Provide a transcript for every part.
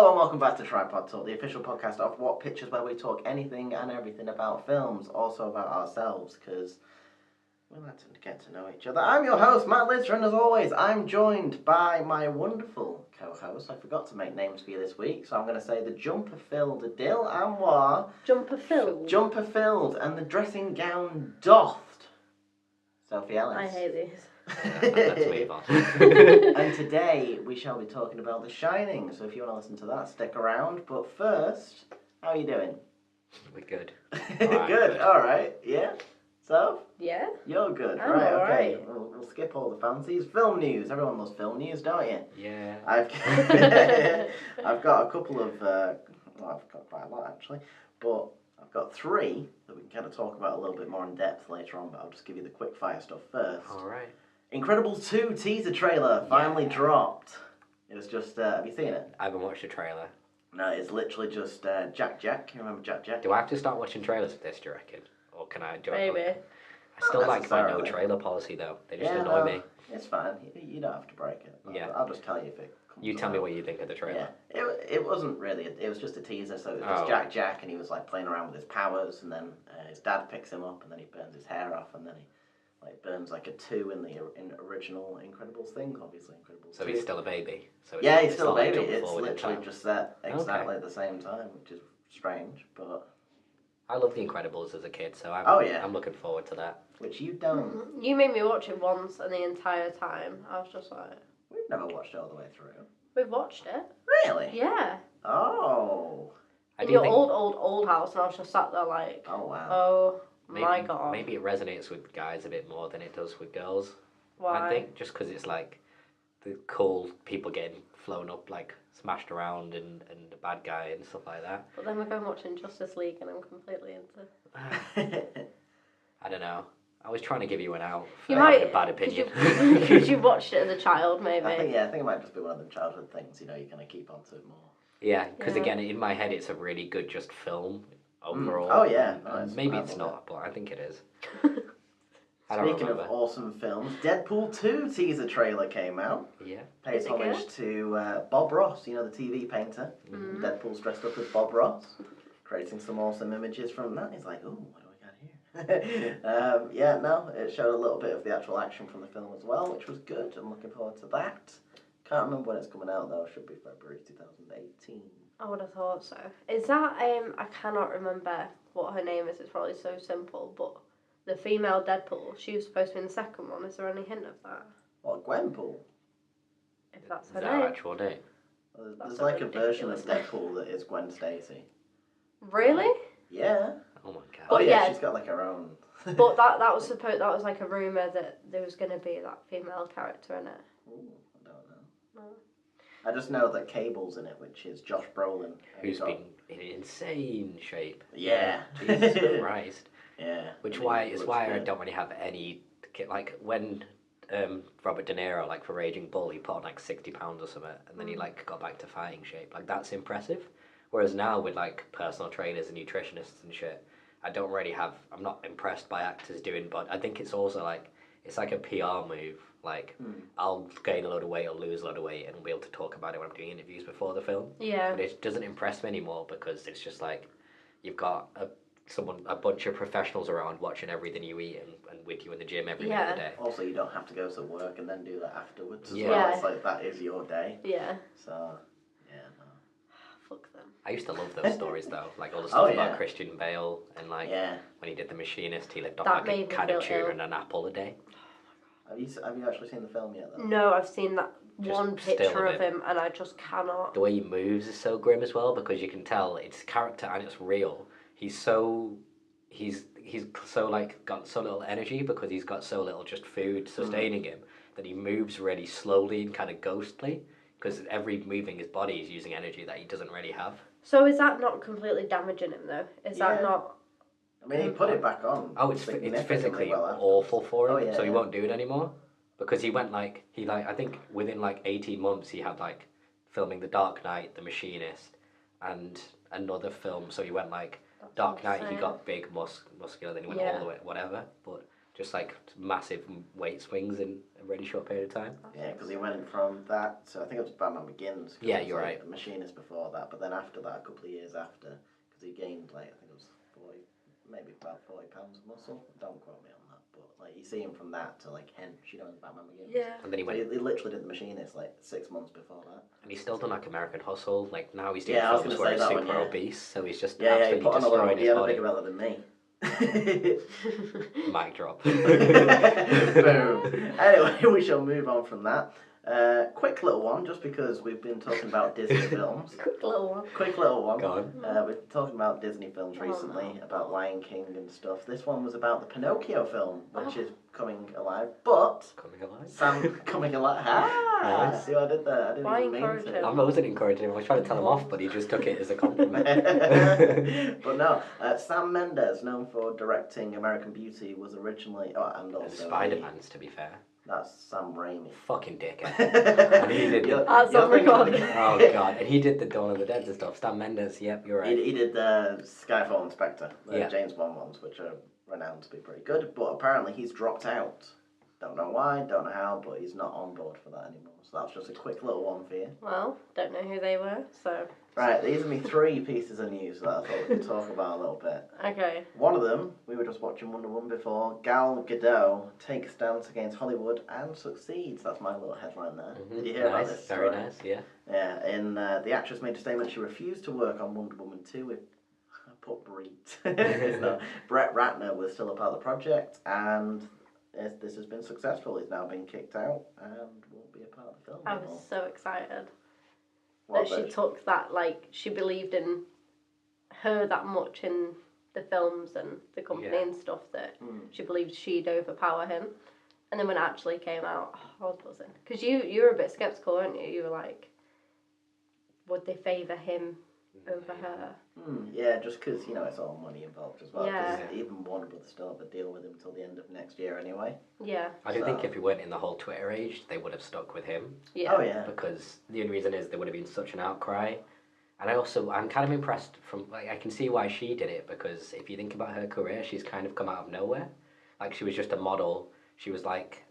Hello and welcome back to Tripod Talk, the official podcast of What Pictures, where we talk anything and everything about films, also about ourselves, because we like to get to know each other. I'm your host, Matt Lidster, and as always, I'm joined by my wonderful co-host. I forgot to make names for you this week, so I'm going to say the jumper-filled Adil Anwar. Jumper-filled? Jumper-filled, and the dressing gown doffed, Sophie Ellis. I hate these. Let's move on. And today we shall be talking about The Shining, so if you want to listen to that, stick around. But first, how are you doing? We're good. Good, alright, yeah. So? Yeah? You're good, I'm right, all okay. right. We'll skip all the fancies. Film news, everyone loves film news, don't you? Yeah. I've got a couple of, well, I've got quite a lot actually, but I've got three that we can kind of talk about a little bit more in depth later on, but I'll just give you the quick fire stuff first. Alright. Incredibles 2 teaser trailer finally dropped. It was just, have you seen it? I haven't watched the trailer. No, it's literally just Jack. You remember Jack? Do I have to start watching trailers for this, do you reckon? Or can I do it? Maybe. I still Not like my no necessarily. trailer policy though. They just Yeah, annoy no, me. It's fine. You don't have to break it. Yeah. I'll just tell you if it comes You tell me out. what you think of the trailer. Yeah, it wasn't really. It was just a teaser. So it was just Oh. Jack, and he was like playing around with his powers, and then his dad picks him up, and then he burns his hair off, and then he like burns like a 2 in the original Incredibles thing. Obviously, Incredibles. So 2. he's still a baby. So Yeah, he's it's still a not like baby. jump It's forward in literally time. just set exactly at the same time, which is strange, but I love the Incredibles as a kid, so I'm looking forward to that. which you don't. You made me watch it once, and the entire time I was just like, We've never watched it all the way through. we've watched it. Really? Yeah. Oh. In your old house, and I was just sat there like, Oh wow. oh Maybe, my god. Maybe it resonates with guys a bit more than it does with girls. Why? I think just because it's like the cool people getting flown up, like smashed around, and the bad guy and stuff like that. But then we're going watching Justice League, and I'm completely into. I don't know. I was trying to give you an out for You having might a bad opinion. because you watched it as a child, maybe. I think it might just be one of them childhood things. You kind of keep onto it more. Yeah, because Yeah. again, in my head, it's a really good just film overall. Oh, yeah. And No, maybe I it's love not, but I think it is. I don't Speaking remember. of awesome films, Deadpool 2 teaser trailer came out. Yeah. Pays Is it homage good? to Bob Ross, the TV painter. Deadpool's dressed up as Bob Ross, creating some awesome images from that. He's like, ooh, what do we got here? It showed a little bit of the actual action from the film as well, which was good. I'm looking forward to that. Can't remember when it's coming out though. Should be February 2018. I would have thought so. Is that I cannot remember what her name is. It's probably so simple, but the female Deadpool. She was supposed to be in the second one. Is there any hint of that? What, Gwenpool? If that's Is her that her name. actual name? There's That's like a version of ridiculous Deadpool that is Gwen Stacy. Really? Yeah. Oh my god. Oh But yeah, yeah. she's got like her own. But that was like a rumor that there was going to be that female character in it. Ooh, I don't know. No. I just know that Cable's in it, which is Josh Brolin. Who's been in insane shape. Yeah. Jesus Christ. Yeah. Which I mean, why he is looks why I good. don't really have any like when Robert De Niro like for Raging Bull he put on like 60 pounds or something and then he like got back to fighting shape, like that's impressive. Whereas now with like personal trainers and nutritionists and shit, I'm not impressed by actors doing, but I think it's also like it's like a PR move. Like I'll gain a load of weight or lose a load of weight and be able to talk about it when I'm doing interviews before the film. Yeah. But it doesn't impress me anymore because it's just like you've got a bunch of professionals around watching everything you eat and with you in the gym every minute of the day. Also, you don't have to go to work and then do that afterwards as Yeah. well. Yeah. It's like that is your day. Yeah. So, yeah, no. Fuck them. I used to love those stories though, like all the stuff Oh, about yeah. Christian Bale and like Yeah. when he did The Machinist, he lived on That like a made me can of feel tuna ill. and an apple a day. Have you actually seen the film yet though? No, I've seen that Just one still picture a of bit. him, and I just cannot. The way he moves is so grim as well because you can tell it's character and it's real. He's so like got so little energy because he's got so little just food sustaining him that he moves really slowly and kind of ghostly because every moving his body is using energy that he doesn't really have. So is that not completely damaging him though? Is Yeah. that not? I mean, he put it back on. Oh, it's significantly physically well after. awful for him, Oh, yeah, so he yeah. won't do it anymore because he went like I think within like 18 months he had like filming The Dark Knight, The Machinist, and another film. So he went like That's Dark Knight, he insane. got big muscular, then he went Yeah. all the way whatever. But Just like massive weight swings in a really short period of time. Yeah, because he went from that to, I think it was Batman Begins. 'cause Yeah, it was, you're like, right. The Machinist before that, but then after that, a couple of years after, because he gained, like, I think it was 40, maybe about 40 pounds of muscle. Don't quote me on that, but, like, you see him from that to, like, Hench, in Batman Begins. Yeah. And then he So went, he literally did The Machinist, like, 6 months before that. and he's still done like American Hustle. Like now he's doing Yeah, I was films gonna where say he's that super one, yeah. obese, so he's just Yeah, he absolutely put on a little, destroying he his had a body. bigger belly than me. Mic drop. Boom. Anyway, we shall move on from that. Quick little one, just because we've been talking about Disney films. Quick little one. Quick little one. Go on. We've been talking about Disney films Oh, recently, no. about Lion King and stuff. This one was about the Pinocchio film, which Oh. is coming alive. But Coming alive. Sam coming alive. Ah, Nice. see what I did there? I didn't Why even mean encourage to. him? I wasn't encouraging him. I was trying to tell him off, but he just took it as a compliment. But no, Sam Mendes, known for directing American Beauty, was originally and also Spider-Man's, to be fair. That's Sam Raimi. Fucking dickhead. he did the- That's on record. Oh god, and he did the Dawn of the Dead and stuff. Sam Mendes, yep, you're right. He did Skyfall and Spectre, the Yeah. James Bond ones, which are renowned to be pretty good. But apparently he's dropped out. Don't know why, don't know how, but he's not on board for that anymore. So that's just a quick little one for you. Well, don't know who they were, so Right, these are me 3 pieces of news that I thought we could talk about a little bit. okay. One of them, we were just watching Wonder Woman before. Gal Gadot takes stance against Hollywood and succeeds. That's my little headline there. Did you hear about Nice, this? very story? nice, yeah. Yeah, the actress made a statement she refused to work on Wonder Woman 2 with put Breed. It's not. Brett Ratner was still a part of the project, and this has been successful. He's now been kicked out and won't be a part of the film I anymore. was so excited What, that she took that, like, she believed in her that much in the films and the company Yeah. and stuff that Hmm. she believed she'd overpower him. And then when it actually came out, I was buzzing. Because you were a bit sceptical, weren't you? You were like, would they favour him over her? Yeah, just because, it's all money involved as well. 'Cause Yeah. even Warner Brothers still have a deal with him till the end of next year anyway. Yeah. I do think So- if he weren't in the whole Twitter age, they would have stuck with him. Yeah. Oh, yeah. Because the only reason is there would have been such an outcry. And I'm kind of impressed from, like, I can see why she did it, because if you think about her career, she's kind of come out of nowhere. Like, she was just a model. She was like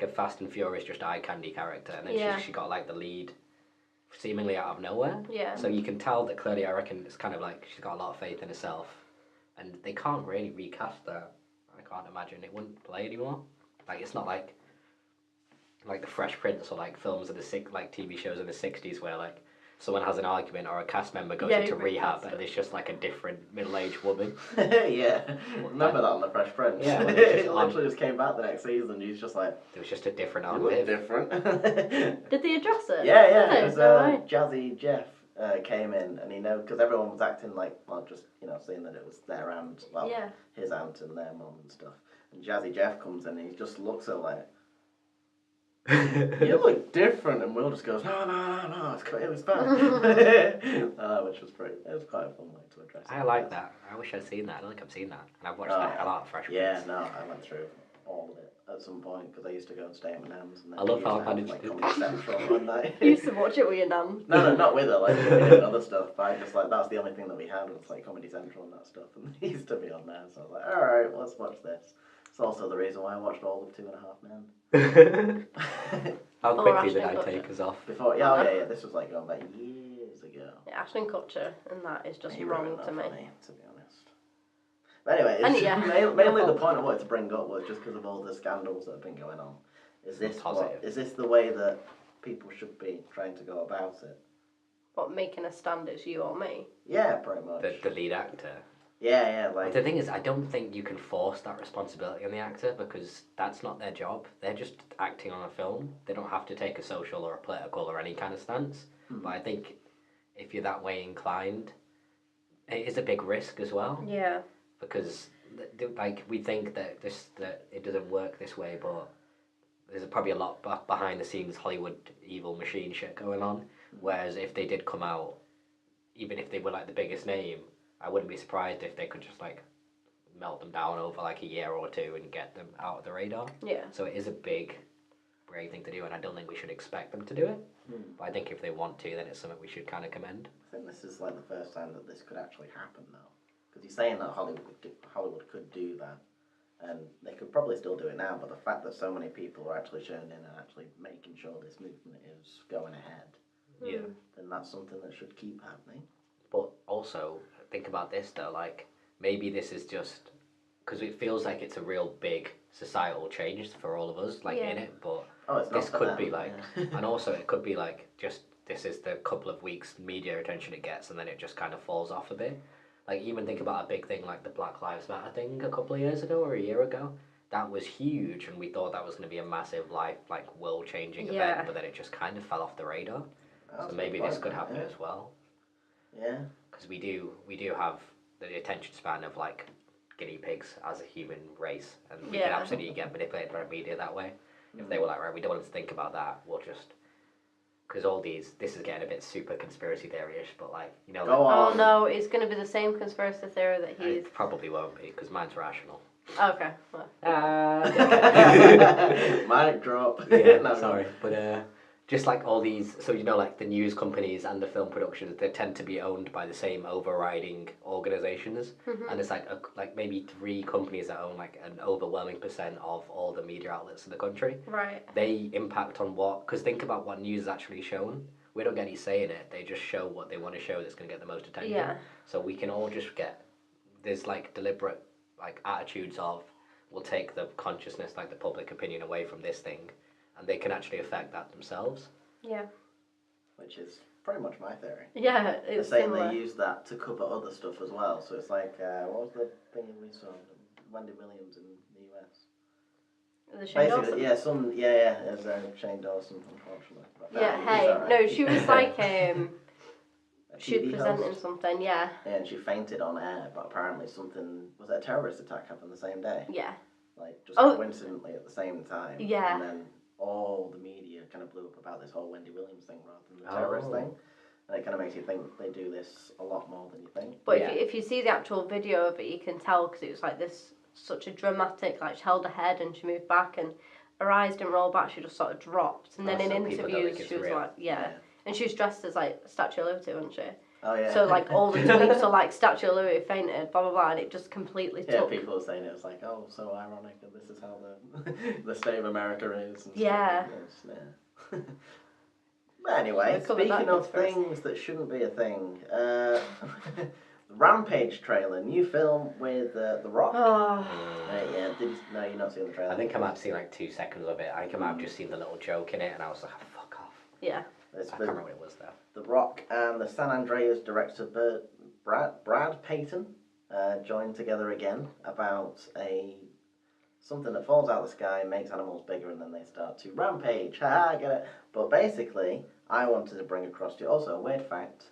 a Fast and Furious, just eye candy character. And then Yeah. she got, like, the lead seemingly out of nowhere. Yeah. So you can tell that clearly, I reckon, it's kind of like she's got a lot of faith in herself. And they can't really recast that. I can't imagine it wouldn't play anymore. Like, it's not like the Fresh Prince or like films of like TV shows in the 60s where like someone has an argument or a cast member goes Yeah, into you rehab recast it. and it's just like a different middle-aged woman. Yeah. Remember that on The Fresh Prince? Yeah, when It it's just on- literally just came back the next season. He's just like, It was just a different you on look Viv. different. Did they address it? Yeah, yeah. Did It they? was Alright. Jazzy Jeff came in, and because everyone was acting like, well, just seeing that it was their aunt, well, Yeah. his aunt and their mum and stuff. And Jazzy Jeff comes in, and he just looks at her like, you look different, and Will just goes, no, it was fine. Which was it was quite a fun way to address it. I like that. I wish I'd seen that. I don't think I've seen that. And I've watched Oh, that a lot of Fresh Prince. Yeah, no, I went through all of it at some point because I used to go and stay at my nan's. And then I love we used how to have, managed like to- Comedy Central one night. You used to watch it with your nan. No, not with her. Like we were doing other stuff. But I just that's the only thing that we had was like Comedy Central and that stuff, and he used to be on there. So I was like, all right, let's watch this. It's also the reason why I watched all of Two and a Half Men. How Before quickly did Ashton I Kutcher. take us off? Before, yeah. This was like going back years ago. Yeah, Ashton Kutcher, and that is just He wrong ruined to that me. for to be honest. But anyway, And it's yeah. mainly the point I wanted to bring up was just because of all the scandals that have been going on. Is this the way that people should be trying to go about it? What, making a stand it's you or me? Yeah, pretty much. The lead actor. Yeah, like The thing is, I don't think you can force that responsibility on the actor because that's not their job. They're just acting on a film. They don't have to take a social or a political or any kind of stance. But I think if you're that way inclined, it is a big risk as well Yeah. because like we think that it doesn't work this way, but there's probably a lot behind the scenes Hollywood evil machine shit going on. Whereas if they did come out, even if they were like the biggest name, I wouldn't be surprised if they could just like melt them down over like a year or two and get them out of the radar. Yeah. So it is a big, brave thing to do, and I don't think we should expect them to do it. But I think if they want to, then it's something we should kind of commend. I think this is like the first time that this could actually happen now. Because he's saying that Hollywood could do that, And they could probably still do it now, but the fact that so many people are actually tuning in and actually making sure this movement is going ahead, Yeah. then that's something that should keep happening. But also, think about this though, like, maybe this is just, because it feels like it's a real big societal change for all of us, like, in it, but Oh, it's not this for could them, be like, yeah. and also it could be like, just, this is the couple of weeks media attention it gets, and then it just kind of falls off a bit. Like, even think about a big thing like the Black Lives Matter thing a couple of years ago or a year ago. That was huge, and we thought that was going to be a massive, world-changing event, but then it just kind of fell off the radar. That's So a maybe good this point, could happen yeah. as well. Yeah. Because we do have the attention span of, like, guinea pigs as a human race, and we can absolutely get manipulated by media that way. If they were like, right, we don't want to think about that, we'll just... Because this is getting a bit super conspiracy theory-ish, but, like, you know... Go Oh on. no, it's going to be the same conspiracy theory that he's... It probably won't be, because mine's rational. Okay. Well. Mic drop. Yeah, No, sorry. But just like all these, so you know, like the news companies and the film productions, they tend to be owned by the same overriding organizations, and it's like maybe 3 companies that own like an overwhelming % of all the media outlets in the country. Right. They impact on what? Because think about what news is actually shown. We don't get any say in it. They just show what they want to show that's going to get the most attention. Yeah. So we can all just get there's like deliberate like attitudes of we'll take the consciousness, like the public opinion, away from this thing, and they can actually affect that themselves. Yeah. Which is pretty much my theory. Yeah, They're it's saying similar. they use that to cover other stuff as well. So it's like, what was the thing we saw? Wendy Williams in the US. The Shane Dawson. Basically, yeah, it was Shane Dawson, unfortunately. But Yeah, he's hey. alright. No, she was like, A she was TV presenting host. something, yeah. Yeah, and she fainted on air, but apparently was it a terrorist attack happened the same day? Yeah. Like, just Oh. coincidentally at the same time. Yeah. And then all the media kind of blew up about this whole Wendy Williams thing rather than the terrorist Oh. thing. And it kind of makes you think they do this a lot more than you think. But Yeah. if you see the actual video of it, you can tell because it was like this, such a dramatic, like she held her head and she moved back and her eyes didn't roll back, she just sort of dropped. And then Oh, in so people don't interviews, think it's she was real. like, yeah. And she was dressed as like Statue of Liberty, wasn't she? Oh, yeah. So like all the tweets are like Statue of Liberty fainted, blah, blah, blah, and it just completely Yeah, took. people were saying it was like, oh, so ironic that this is how the state of America is. And Yeah. Stuff. Yeah. But anyway, So we covered speaking that of first. things that shouldn't be a thing, the Rampage trailer, new film with The Rock. Oh, Yeah, no, you've not seen the trailer. I think I might have seen like 2 seconds of it. I think I might have just seen the little joke in it, and I was like, oh, fuck off. yeah. It's I with can't remember what it was though. The Rock and the San Andreas director Brad Payton joined together again about something that falls out of the sky, makes animals bigger, and then they start to rampage. Haha, get it? But basically, I wanted to bring across to you also a weird fact.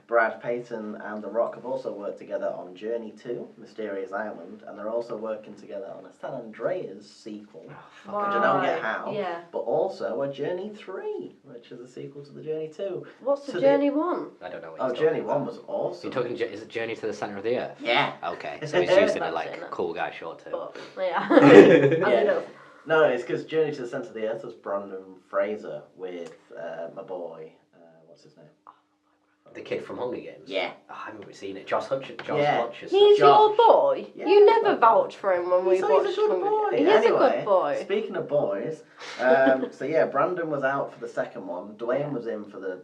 Brad Payton and The Rock have also worked together on Journey 2, Mysterious Island, and they're also working together on a San Andreas sequel, which I don't get how, Yeah. but also a Journey 3, which is a sequel to the Journey 2. What's So the the- Journey one? I don't know what Oh, he's Journey talking 1 about. was awesome. You're talking, is it Journey to the Centre of the Earth? Yeah. Okay, so he's using a That's like it. cool guy short term. But yeah. Yeah. As he does. No, it's because Journey to the Centre of the Earth was Brandon Fraser with my boy, what's his name? The kid from Hunger Games? Yeah. Oh, I haven't seen it. Josh Hutcherson. Yeah. Hutcherson. He's Josh. your boy. Yeah, You he's never my boy. vouch for him when we So watched he's a good Hunger boy. Games. He is a Anyway, good boy. Speaking of boys, so yeah, Brandon was out for the second one. Dwayne was in for the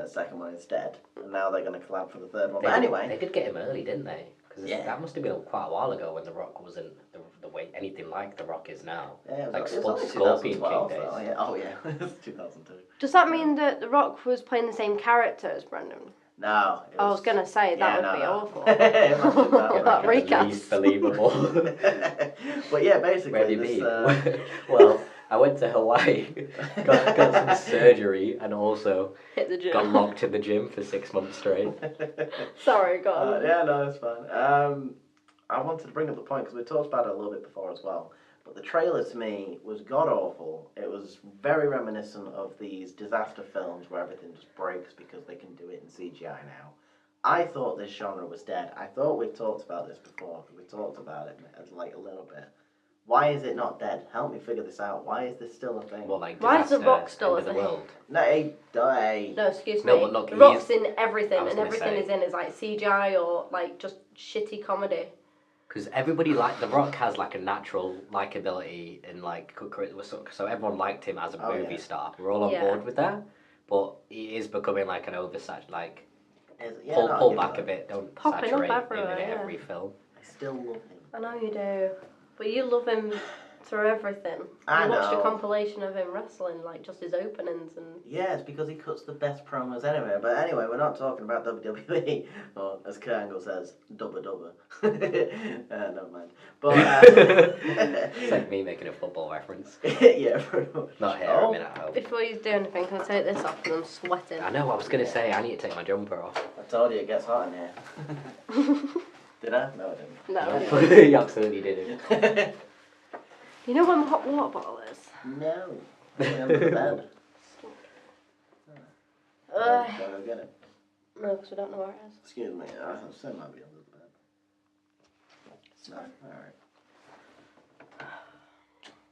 second one instead, and now they're going to collab for the third one. But anyway, They did get him early, didn't they? Because Yeah. that must have been quite a while ago when The Rock wasn't the way anything like The Rock is now. yeah, Like it was only Scorpion 2012, King days. though. Yeah. Oh yeah, it's 2002. Does that mean that The Rock was playing the same character as Brendan? No, it I was going to say, that would be awful. Imagine That that. recast. Least believable. But yeah, basically, Where have you this, been? Well, I went to Hawaii, got some surgery, and also Hit the gym. got locked in the gym for 6 months straight. Sorry, go on. yeah, no, it's fine. I wanted to bring up the point because we talked about it a little bit before as well. But the trailer to me was god awful. It was very reminiscent of these disaster films where everything just breaks because they can do it in CGI now. I thought this genre was dead. I thought we talked about this before. We talked about it like a little bit. Why is it not dead? Help me figure this out. Why is this still a thing? Well, like Why is The disaster, Rock still end a of the thing? world. No, excuse me. No, but look, The Rock's he's- in everything, I was and gonna everything say. is in is like CGI or like just shitty comedy. Because everybody like The Rock has like a natural likability and like so everyone liked him as a Oh, movie yeah. star. We're all on Yeah. board with that, but he is becoming like an oversized like Yeah, pull no, I pull get back that. a bit. Don't Popping up saturate him everywhere, in yeah. every film. I still love him. I know you do, but you love him through everything. I You watched a know. compilation of him wrestling, like just his openings and. Yeah, it's because he cuts the best promos anyway. But anyway, we're not talking about WWE, or as Kurt Angle says, dubba dubba. Never mind. But It's like me making a football reference. yeah, pretty much. Not here, Oh, I'm in at home. Before you do anything, can I take this off because I'm sweating? I know, I was going to say, I need to take my jumper off. I told you it gets hot in here. Did I? No, I No. You absolutely didn't. didn't. You know where my hot water bottle is? No. It's under the bed. Ugh. Go get it. No, because we don't know where it is. Excuse me. I said it might be under the bed. No. Alright.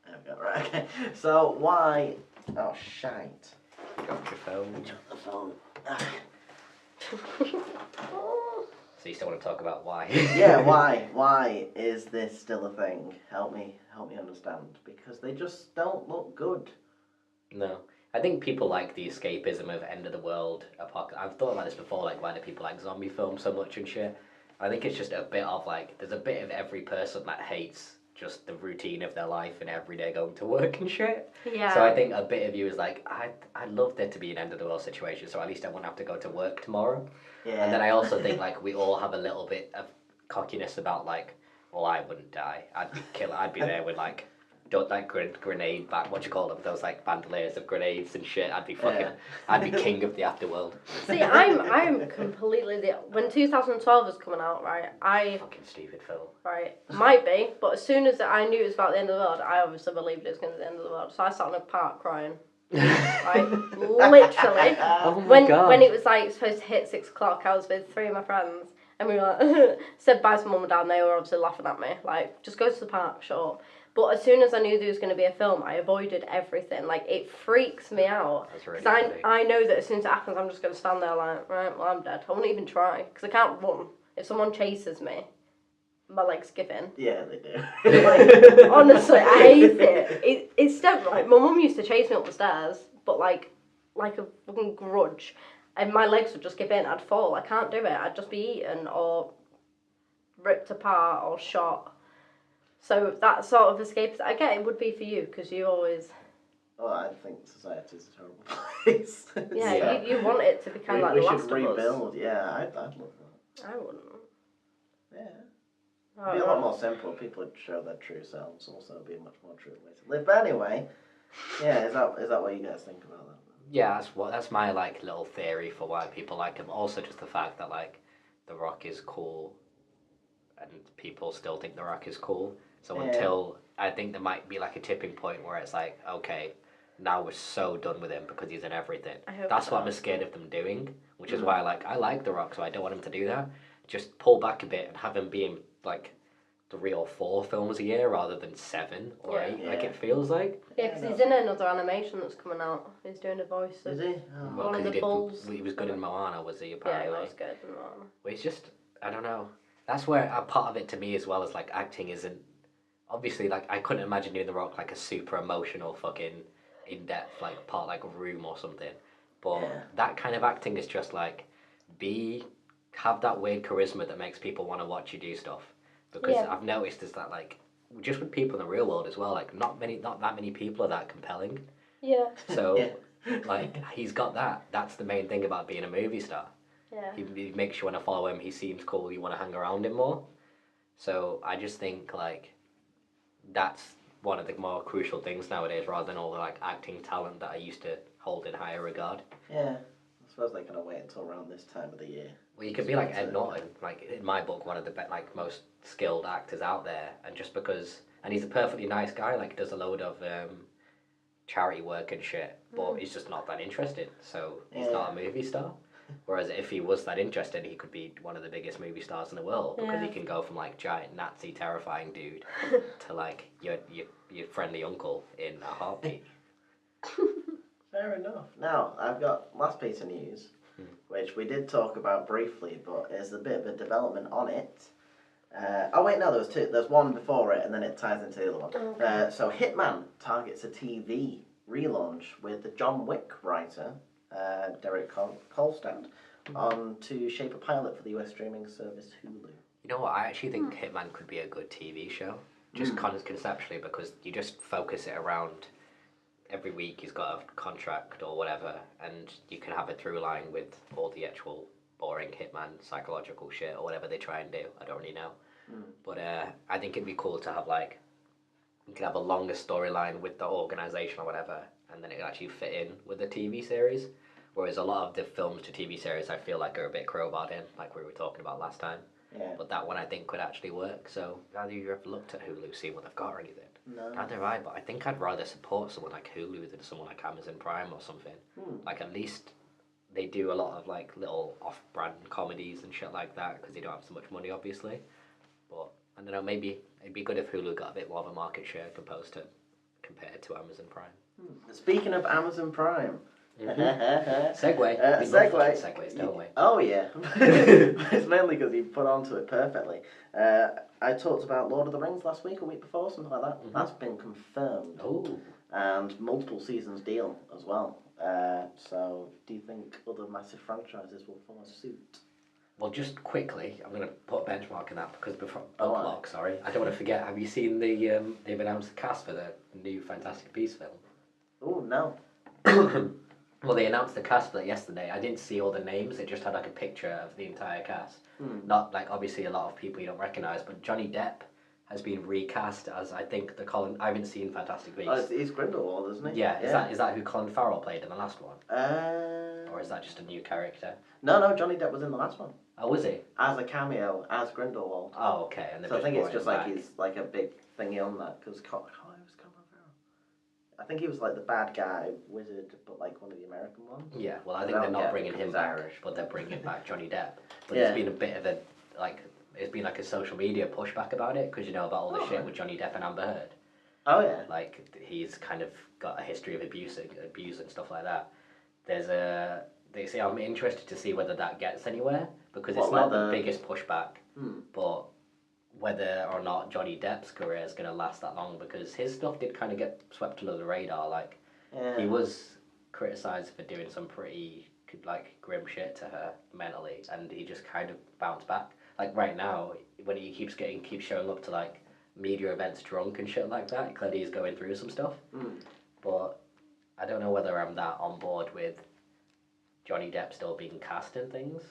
There we go. Right. Okay. So, why. Oh, shite. Got your phone. Drop the phone. So you still want to talk about why? Yeah, why? Why is this still a thing? Help me understand. Because they just don't look good. No. I think people like the escapism of end of the world apocalypse. I've thought about this before, like why do people like zombie films so much and shit. I think it's just a bit of like, there's a bit of every person that hates just the routine of their life and every day going to work and shit. Yeah. So I think a bit of you is like, I'd love there to be an end of the world situation, so at least I won't have to go to work tomorrow. Yeah. And then I also think like we all have a little bit of cockiness about like, well, I wouldn't die. I'd be there with like, grenade back. What do you call them? Those like bandoliers of grenades and shit. I'd be fucking. Yeah. I'd be king of the afterworld. See, I'm completely when 2012 was coming out, right? Fucking stupid film. Right, might be, but as soon as I knew it was about the end of the world, I obviously believed it was going to be the end of the world. So I sat in a park crying. Right, literally. Oh my god. When it was like supposed to hit 6 o'clock, I was with 3 of my friends, and we were like, said bye to mum and dad, and they were obviously laughing at me, like, just go to the park, sure. But as soon as I knew there was going to be a film, I avoided everything. Like, it freaks me out. That's really Because funny. I know that as soon as it happens, I'm just going to stand there like, right, well, I'm dead. I won't even try, because I can't run. If someone chases me, my legs give in. Yeah, they do. Like, honestly, I hate it. It's still right. My mum used to chase me up the stairs, but like a fucking grudge, and my legs would just give in. I'd fall. I can't do it. I'd just be eaten or ripped apart or shot. So that sort of escape, I get it would be for you because you always. Well, I think society's a terrible place. Yeah, So you want it to be kind of like we The should Last of Us. rebuild. Yeah, I'd love that. I wouldn't. Yeah. I It'd be a don't lot know. more simple. People would show their true selves. Also, it'd be a much more true way to live. But anyway, yeah, is that what you guys think about that? Yeah, that's my like little theory for why people like him. Also, just the fact that like The Rock is cool, and people still think The Rock is cool. So Yeah. until I think there might be like a tipping point where it's like, okay, now we're so done with him because he's in everything. I hope That's so. what I'm scared of them doing, which is why I like The Rock, so I don't want him to do that. Just pull back a bit and have him be in like 3 or 4 films a year rather than 7 or Yeah. 8, like Yeah. it feels like. Yeah, because he's in another animation that's coming out. He's doing a voice of. Is he? Oh. Well, One of 'cause the he bulls. he was good in Moana, was he? Yeah, Apparently. it was good. No. Well, it's just, I don't know. That's where a part of it to me as well as like acting isn't. Obviously, like I couldn't imagine doing The Rock like a super emotional fucking in depth like part like Room or something. But Yeah. that kind of acting is just like have that weird charisma that makes people want to watch you do stuff. Because Yeah. I've noticed is that like just with people in the real world as well, like not that many people are that compelling. Yeah. So Yeah. like he's got that. That's the main thing about being a movie star. Yeah. He makes you want to follow him. He seems cool. You want to hang around him more. So I just think like that's one of the more crucial things nowadays, rather than all the like acting talent that I used to hold in higher regard. Yeah. I suppose they kind of wait until around this time of the year. Well, you could be like Ed Norton, like in my book, one of the like most skilled actors out there, and just because, and he's a perfectly nice guy, like does a load of charity work and shit, but he's just not that interested. So he's not a movie star. Whereas if he was that interested, he could be one of the biggest movie stars in the world because he Yeah. can go from like giant Nazi terrifying dude to like your friendly uncle in a heartbeat. Fair enough. Now, I've got last piece of news, which we did talk about briefly, but there's a bit of a development on it. Oh wait, no, there was two. There's one before it, and then it ties into the other one. Okay. So Hitman targets a TV relaunch with the John Wick writer, Derek Kolstad, on to shape a pilot for the US streaming service Hulu. You know what? I actually think Hitman could be a good TV show, just conceptually, because you just focus it around. Every week he's got a contract or whatever, and you can have a through line with all the actual boring Hitman psychological shit or whatever they try and do. I don't really know, but I think it'd be cool to have like you can have a longer storyline with the organization or whatever, and then it actually fit in with the TV series. Whereas a lot of the films to TV series, I feel like are a bit crowbarred in, like we were talking about last time. Yeah. But that one I think could actually work. So have you ever looked at Hulu, see what they've got or anything? No. Neither have I, but I think I'd rather support someone like Hulu than someone like Amazon Prime or something. Like at least they do a lot of like little off-brand comedies and shit like that because they don't have so much money, obviously. But I don't know, maybe it'd be good if Hulu got a bit more of a market share compared to Amazon Prime. Speaking of Amazon Prime. Segue. We love Segue. segues, don't we? Oh yeah, it's mainly because you put onto it perfectly. I talked about Lord of the Rings last week, a week before, something like that. That's been confirmed, Oh. and multiple seasons deal as well. So, do you think other massive franchises will follow suit? Well, just quickly, I'm going to put a benchmark in that because before Oh, Bookmark, sorry, I don't want to forget. Have you seen the? They've announced the cast for the new Fantastic Beasts film. Oh no. Well, they announced the cast for that yesterday. I didn't see all the names. It just had like a picture of the entire cast. Not like obviously a lot of people you don't recognise, but Johnny Depp has been recast as I think the Colin. I haven't seen Fantastic Beasts. Oh, he's Grindelwald, isn't he? Yeah, is that who Colin Farrell played in the last one, Uh, or is that just a new character? no, Johnny Depp was in the last one Oh, was he? as a cameo as Grindelwald. Oh, okay. And So I think it's brought just him like back. he's like a big thingy on that because Colin Farrell. I think he was like the bad guy wizard, but like one of the American ones. Yeah, well, I I think they're don't not get bringing it, him he's back, Irish. but they're bringing back Johnny Depp. But Yeah. there's been a bit of a it's been like a social media pushback about it because you know about all the Oh, shit right. with Johnny Depp and Amber Heard. Oh yeah. Like he's kind of got a history of abuse and stuff like that. They say I'm interested to see whether that gets anywhere because it's What, not like the the- biggest pushback, but whether or not Johnny Depp's career is going to last that long because his stuff did kind of get swept under the radar. Like Yeah. he was criticised for doing some pretty like grim shit to her mentally, and he just kind of bounced back. Like right now, when he keeps showing up to like media events drunk and shit like that, clearly he's going through some stuff. But I don't know whether I'm that on board with Johnny Depp still being cast in things.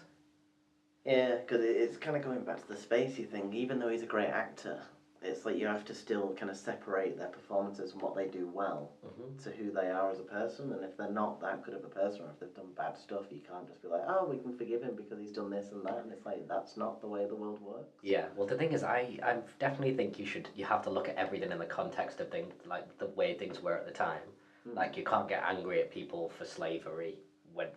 Yeah, because it's kind of going back to the Spacey thing. Even though he's a great actor, it's like you have to still kind of separate their performances and what they do well to who they are as a person. And if they're not that good of a person, or if they've done bad stuff, you can't just be like, oh, we can forgive him because he's done this and that. And it's like that's not the way the world works. Yeah, well, the thing is, I definitely think you have to look at everything in the context of things, like the way things were at the time. Like, you can't get angry at people for slavery when,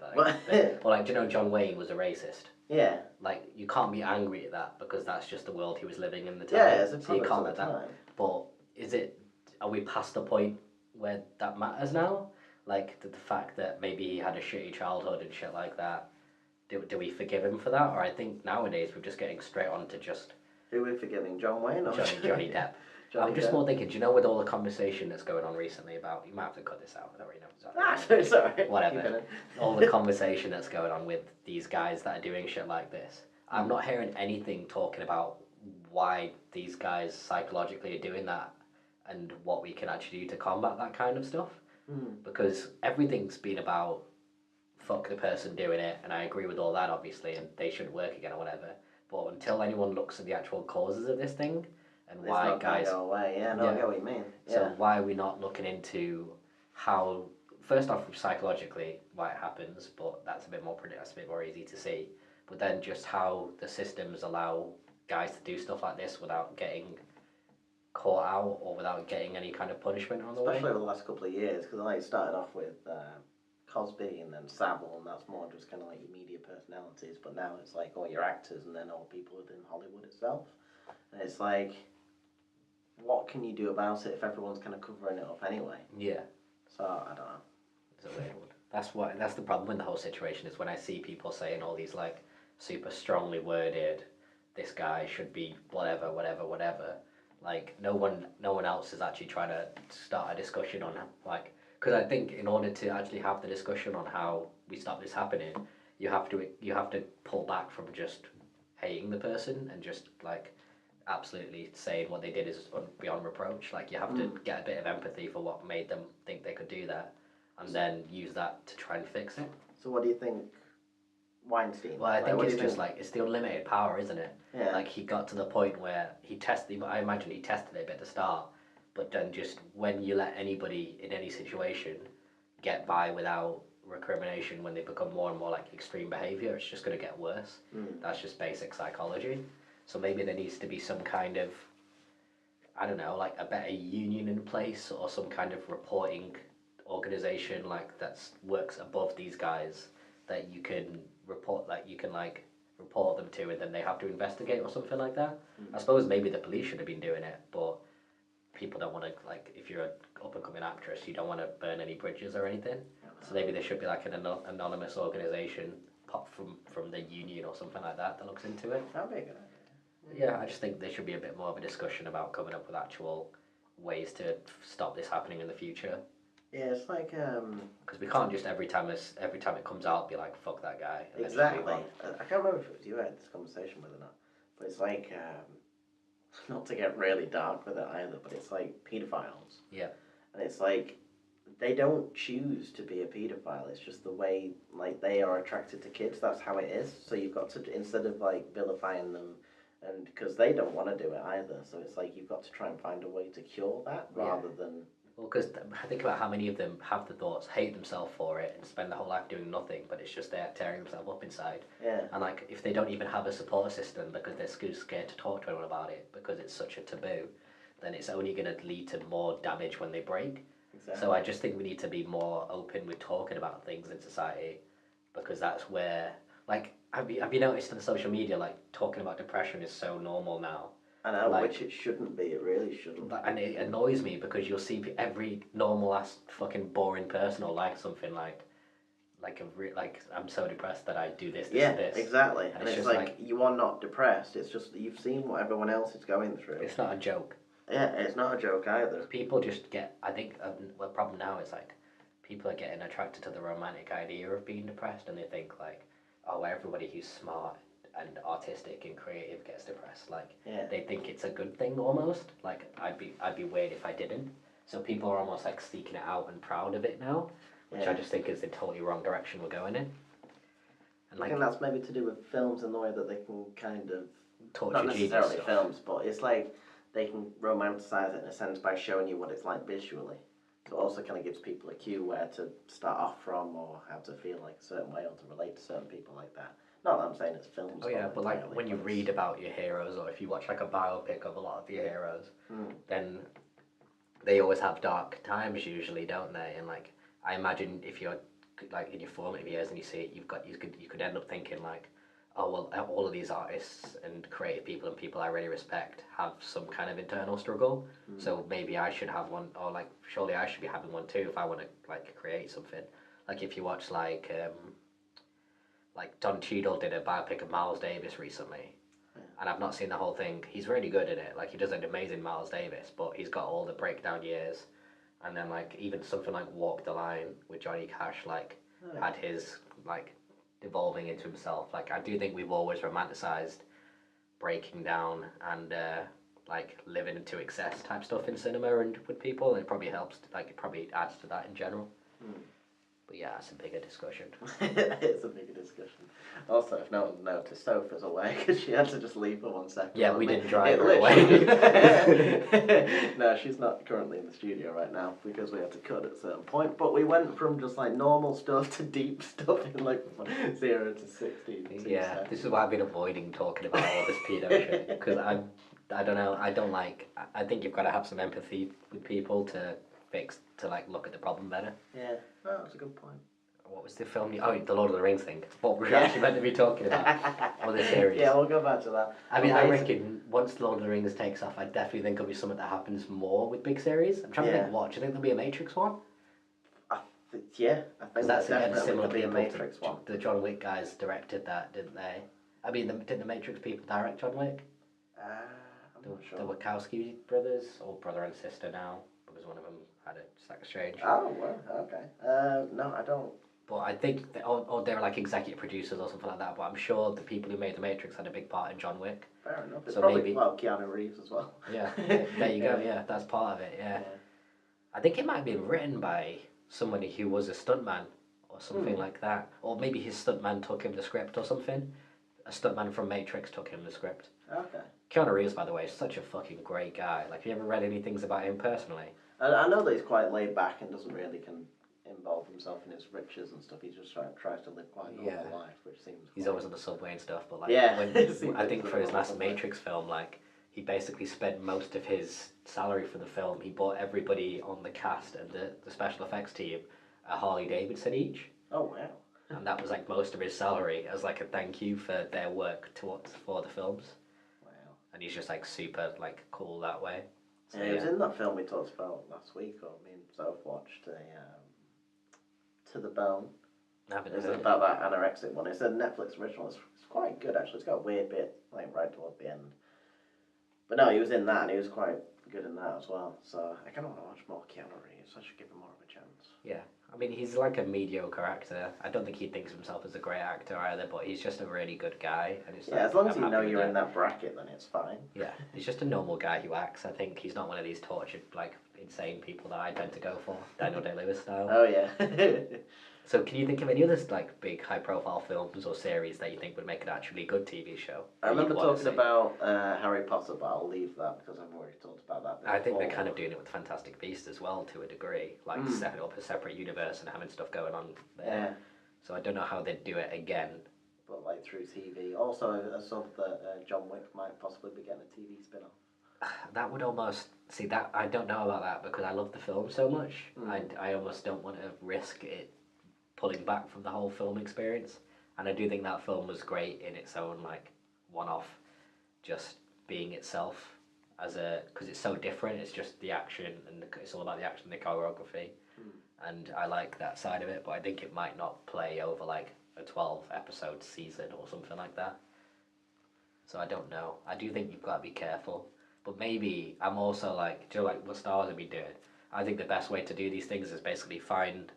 like, do you know John Wayne was a racist? Yeah. Like, you can't be angry at that because that's just the world he was living in the time. Yeah, it's a so you product can't of let the that. time. But are we past the point where that matters now? Like, the fact that maybe he had a shitty childhood and shit like that. Do we forgive him for that? Or I think nowadays we're just getting straight on to just Who are we forgiving, John Wayne or Johnny Depp. Johnny I'm just Depp? more thinking, do you know with all the conversation that's going on recently about, you might have to cut this out, I don't really know exactly. Ah, sorry. Whatever. Keep it All the conversation that's going on with these guys that are doing shit like this. I'm not hearing anything talking about why these guys psychologically are doing that and what we can actually do to combat that kind of stuff. Because everything's been about fuck the person doing it, and I agree with all that obviously, and they shouldn't work again or whatever. But until anyone looks at the actual causes of this thing and It's why not gonna guys, go away. Yeah, no, I Yeah. get what you mean. so Yeah. why are we not looking into how, first off, psychologically why it happens, but that's a bit more easy to see. But then just how the systems allow guys to do stuff like this without getting caught out or without getting any kind of punishment on the Especially way. over the last couple of years, because like it started off with Cosby and then Savile, and that's more just kind of like your media personalities. But now it's like all your actors and then all people within Hollywood itself. And it's like, what can you do about it if everyone's kind of covering it up anyway? Yeah, So I don't know. it's a weird one. That's the problem with the whole situation is when I see people saying all these like super strongly worded this guy should be whatever. Like no one else is actually trying to start a discussion on like, because I think in order to actually have the discussion on how we stop this happening, you have to pull back from just hating the person and just like absolutely saying what they did is beyond reproach. Like you have to get a bit of empathy for what made them think they could do that, and then use that to try and fix it. So what do you think, Weinstein? Well, I think what do it's you just like it's the unlimited power, isn't it? Yeah. Like he got to the point where he tested. I imagine he tested it a bit at the start, but then just when you let anybody in any situation get by without recrimination, when they become more and more like extreme behavior, it's just going to get worse. That's just basic psychology. So maybe there needs to be some kind of, I don't know, like a better union in place or some kind of reporting organization like that works above these guys that you can report, like you can like report them to, and then they have to investigate or something like that. I suppose maybe the police should have been doing it, but people don't want to, like, if you're an up and coming actress, you don't want to burn any bridges or anything. So maybe there should be like an anonymous organization pop from the union or something like that looks into it. That'd be a good idea. Yeah, I just think there should be a bit more of a discussion about coming up with actual ways to stop this happening in the future. Yeah, it's like Because we can't just every time it comes out be like fuck that guy. And exactly. Then just move on. I can't remember if it was you I had this conversation with or not, but it's like not to get really dark with it either, but it's like pedophiles. Yeah. And it's like they don't choose to be a paedophile. It's just the way like they are attracted to kids. That's how it is. So you've got to, instead of like vilifying them, and because they don't want to do it either. So it's like you've got to try and find a way to cure that rather than. Well, because I think about how many of them have the thoughts, hate themselves for it, and spend their whole life doing nothing, but it's just they're tearing themselves up inside. Yeah. And like, if they don't even have a support system because they're scared to talk to anyone about it because it's such a taboo, then it's only going to lead to more damage when they break. Exactly. So I just think we need to be more open with talking about things in society, because that's where, like, have you noticed on social media, like, talking about depression is so normal now. I know, like, which it shouldn't be. It really shouldn't. And it annoys me because you'll see every normal ass fucking boring person will like something like I'm so depressed that I do this, this. Exactly. And And it's just like you are not depressed. It's just that you've seen what everyone else is going through. It's not a joke. Yeah, it's not a joke either. People just get, I think the problem now is like people are getting attracted to the romantic idea of being depressed, and they think like, oh, everybody who's smart and artistic and creative gets depressed. Like, Yeah. they think it's a good thing almost. Like, I'd be weird if I didn't. So people are almost like seeking it out and proud of it now, which Yeah. I just think is the totally wrong direction we're going in. And I like, think that's maybe to do with films and the way that they can kind of, torture not genius necessarily stuff. films, but it's like they can romanticize it in a sense by showing you what it's like visually. So it also kind of gives people a cue where to start off from or how to feel like a certain way or to relate to certain people like that. Not that I'm saying it's films. Oh yeah, but like entirely, when you but read about your heroes, or if you watch like a biopic of a lot of your heroes, then they always have dark times usually, don't they? And like, I imagine if you're like in your formative years and you see it, you could end up thinking like, oh well, all of these artists and creative people and people I really respect have some kind of internal struggle. So maybe I should have one, or like surely I should be having one too if I want to like create something. Like if you watch like Don Cheadle did a biopic of Miles Davis recently, and I've not seen the whole thing. He's really good in it. Like he does an amazing Miles Davis, but he's got all the breakdown years, and then like even something like Walk the Line with Johnny Cash, like had his like evolving into himself. Like I do think we've always romanticized breaking down and like living into excess type stuff in cinema and with people, and it probably helps. Like it probably adds to that in general. But yeah, it's a bigger discussion. It's a bigger discussion. Also, if no one noticed, Sophie's away because she had to just leave for 1 second. Yeah, we didn't drive her literally- away. No, she's not currently in the studio right now because we had to cut at a certain point. But we went from just like normal stuff to deep stuff in like 0 to 16. Yeah, this is why I've been avoiding talking about all this pedo shit, because I don't know, I think you've got to have some empathy with people to like look at the problem better. Yeah, no, that's a good point. What was the film? Oh, the Lord of the Rings thing. What we're actually meant to be talking about, or the series. Yeah, we'll go back to that. I mean, I reckon once Lord of the Rings takes off, I definitely think it'll be something that happens more with big series. I'm trying to think what. Do you think there'll be a Matrix one? Yeah, I think Because that's again definitely similar could be a people. Matrix one. The John Wick guys directed that, didn't they? I mean, did the Matrix people direct John Wick? I'm not The sure. Wachowski brothers, or brother and sister now, because one of them had a sex exchange. Oh, well, okay. No, I don't. But I think, or they were like executive producers or something like that. But I'm sure the people who made the Matrix had a big part in John Wick. Fair enough. It's So probably, maybe- well, Keanu Reeves as well. Yeah, there you go. Yeah, that's part of it. Yeah. I think it might have been written by somebody who was a stuntman or something like that. Or maybe his stuntman took him the script or something. A stuntman from Matrix took him the script. Okay. Keanu Reeves, by the way, is such a fucking great guy. Like, have you ever read any things about him personally? I know that he's quite laid back and doesn't really involve himself in his riches and stuff. He just tries to live quite a normal life, which seems. He's always on the subway and stuff, but like, Yeah. I think for his last Matrix film, like, he basically spent most of his salary for the film. He bought everybody on the cast and the special effects team a Harley Davidson each. Oh wow. And that was like most of his salary as like a thank you for their work for the films. Wow. And he's just like super like cool that way. So, Yeah, he was in that film we talked about last week, or me and Soph watched, To the Bone. I haven't It's heard about that anorexic one. It's a Netflix original. It's quite good actually. It's got a weird bit, like right towards the end. But no, he was in that, and he was quite good in that as well. So I kind of want to watch more Keanu Reeves. I should give him more of a chance. Yeah, I mean, he's like a mediocre actor. I don't think he thinks of himself as a great actor either, but he's just a really good guy. And it's Yeah, like, as long as I'm you know happy with you're in that bracket, then it's fine. Yeah, he's just a normal guy who acts. I think he's not one of these tortured, like, insane people that I tend to go for, Daniel Day-Lewis style. Oh yeah. So can you think of any other, like, big high-profile films or series that you think would make an actually good TV show? I that you'd remember wanna talking see? about Harry Potter, but I'll leave that because I've already talked about that before. I think they're kind of doing it with Fantastic Beasts as well, to a degree. Like, setting up a separate universe and having stuff going on there. Yeah, So I don't know how they'd do it again. but like through TV. Also, I saw that John Wick might possibly be getting a TV spin-off. That would almost... See, that I don't know about that because I love the film so much. I almost don't want to risk it pulling back from the whole film experience. And I do think that film was great in its own, like, one-off, just being itself as a... Because it's so different. It's just the action, and it's all about the action and the choreography. And I like that side of it, but I think it might not play over, like, a 12-episode season or something like that. So I don't know. I do think you've got to be careful. But maybe I'm also like, do you know, like what Star Wars have been doing? I think the best way to do these things is basically find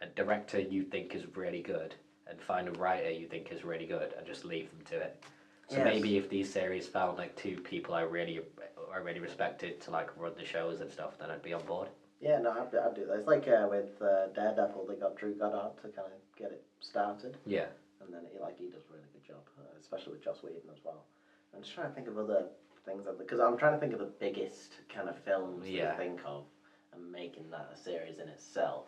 a director you think is really good and find a writer you think is really good and just leave them to it. So Yes. maybe if these series found like two people I really respected to like run the shows and stuff, then I'd be on board. Yeah, no, I'd do that. It's like with Daredevil, they got Drew Goddard to kind of get it started, Yeah. and then he does a really good job, especially with Joss Whedon as well. I'm just trying to think of other things, because I'm trying to think of the biggest kind of films that you think of, and making that a series in itself.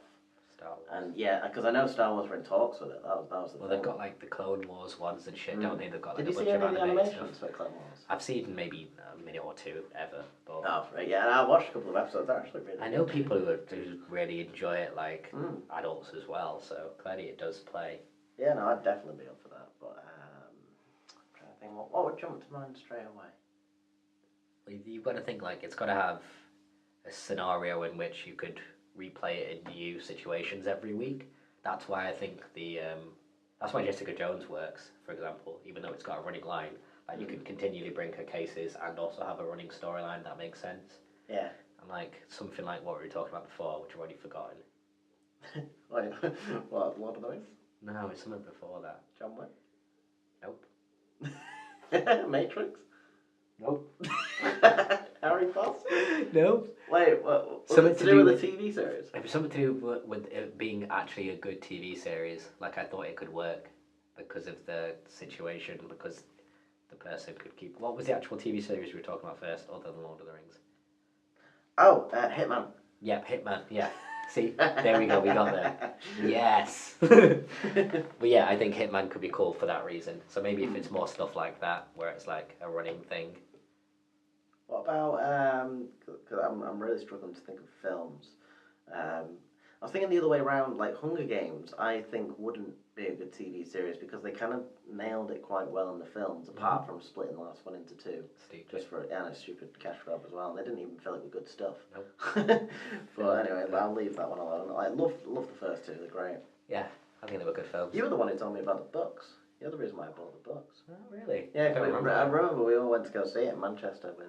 Star Wars. And yeah, because I know Star Wars were in talks with it. That was the Well, thing. they've got like the Clone Wars ones and shit, don't they? They've got like Did a you bunch see of any of the animated animations stuff. for Clone Wars? I've seen maybe a minute or two ever, but Oh, right, yeah, and I watched a couple of episodes. They're actually really I know people who really enjoy it, like Mm. adults as well. So clearly it does play. Yeah, no, I'd definitely be up for that. But I'm trying to think, what would jump to mind straight away? You've got to think like it's got to have a scenario in which you could replay it in new situations every week. That's why I think that's why Jessica Jones works, for example. Even though it's got a running line, like you can continually bring her cases and also have a running storyline that makes sense. Yeah. And like something like what we were talking about before, which I've already forgotten. Wait, what? Lord of the Rings? No, it's something before that. John Wick? Nope. Matrix? Nope. Harry Potter? Nope. Wait, what? Something To do with a TV series? It was something to do with it being actually a good TV series. Like I thought it could work because of the situation, because the person could keep. What was the actual TV series we were talking about first, other than Lord of the Rings? Oh, Hitman. Yep, Hitman. Yeah. See, there we go. We got there. Yes. But yeah, I think Hitman could be cool for that reason. So maybe if it's more stuff like that, where it's like a running thing. What about, because I'm really struggling to think of films. I was thinking the other way around, like Hunger Games, I think wouldn't be a good TV series because they kind of nailed it quite well in the films, apart from splitting the last one into two. Stupid. Just for a stupid cash grab as well. And they didn't even fill it with good stuff. Nope. But anyway, I'll leave that one alone. I love the first two, they're great. Yeah, I think they were good films. You were the one who told me about the books. You're the reason why I bought the books. Oh, really? Yeah, I don't remember. I remember we all went to go see it in Manchester with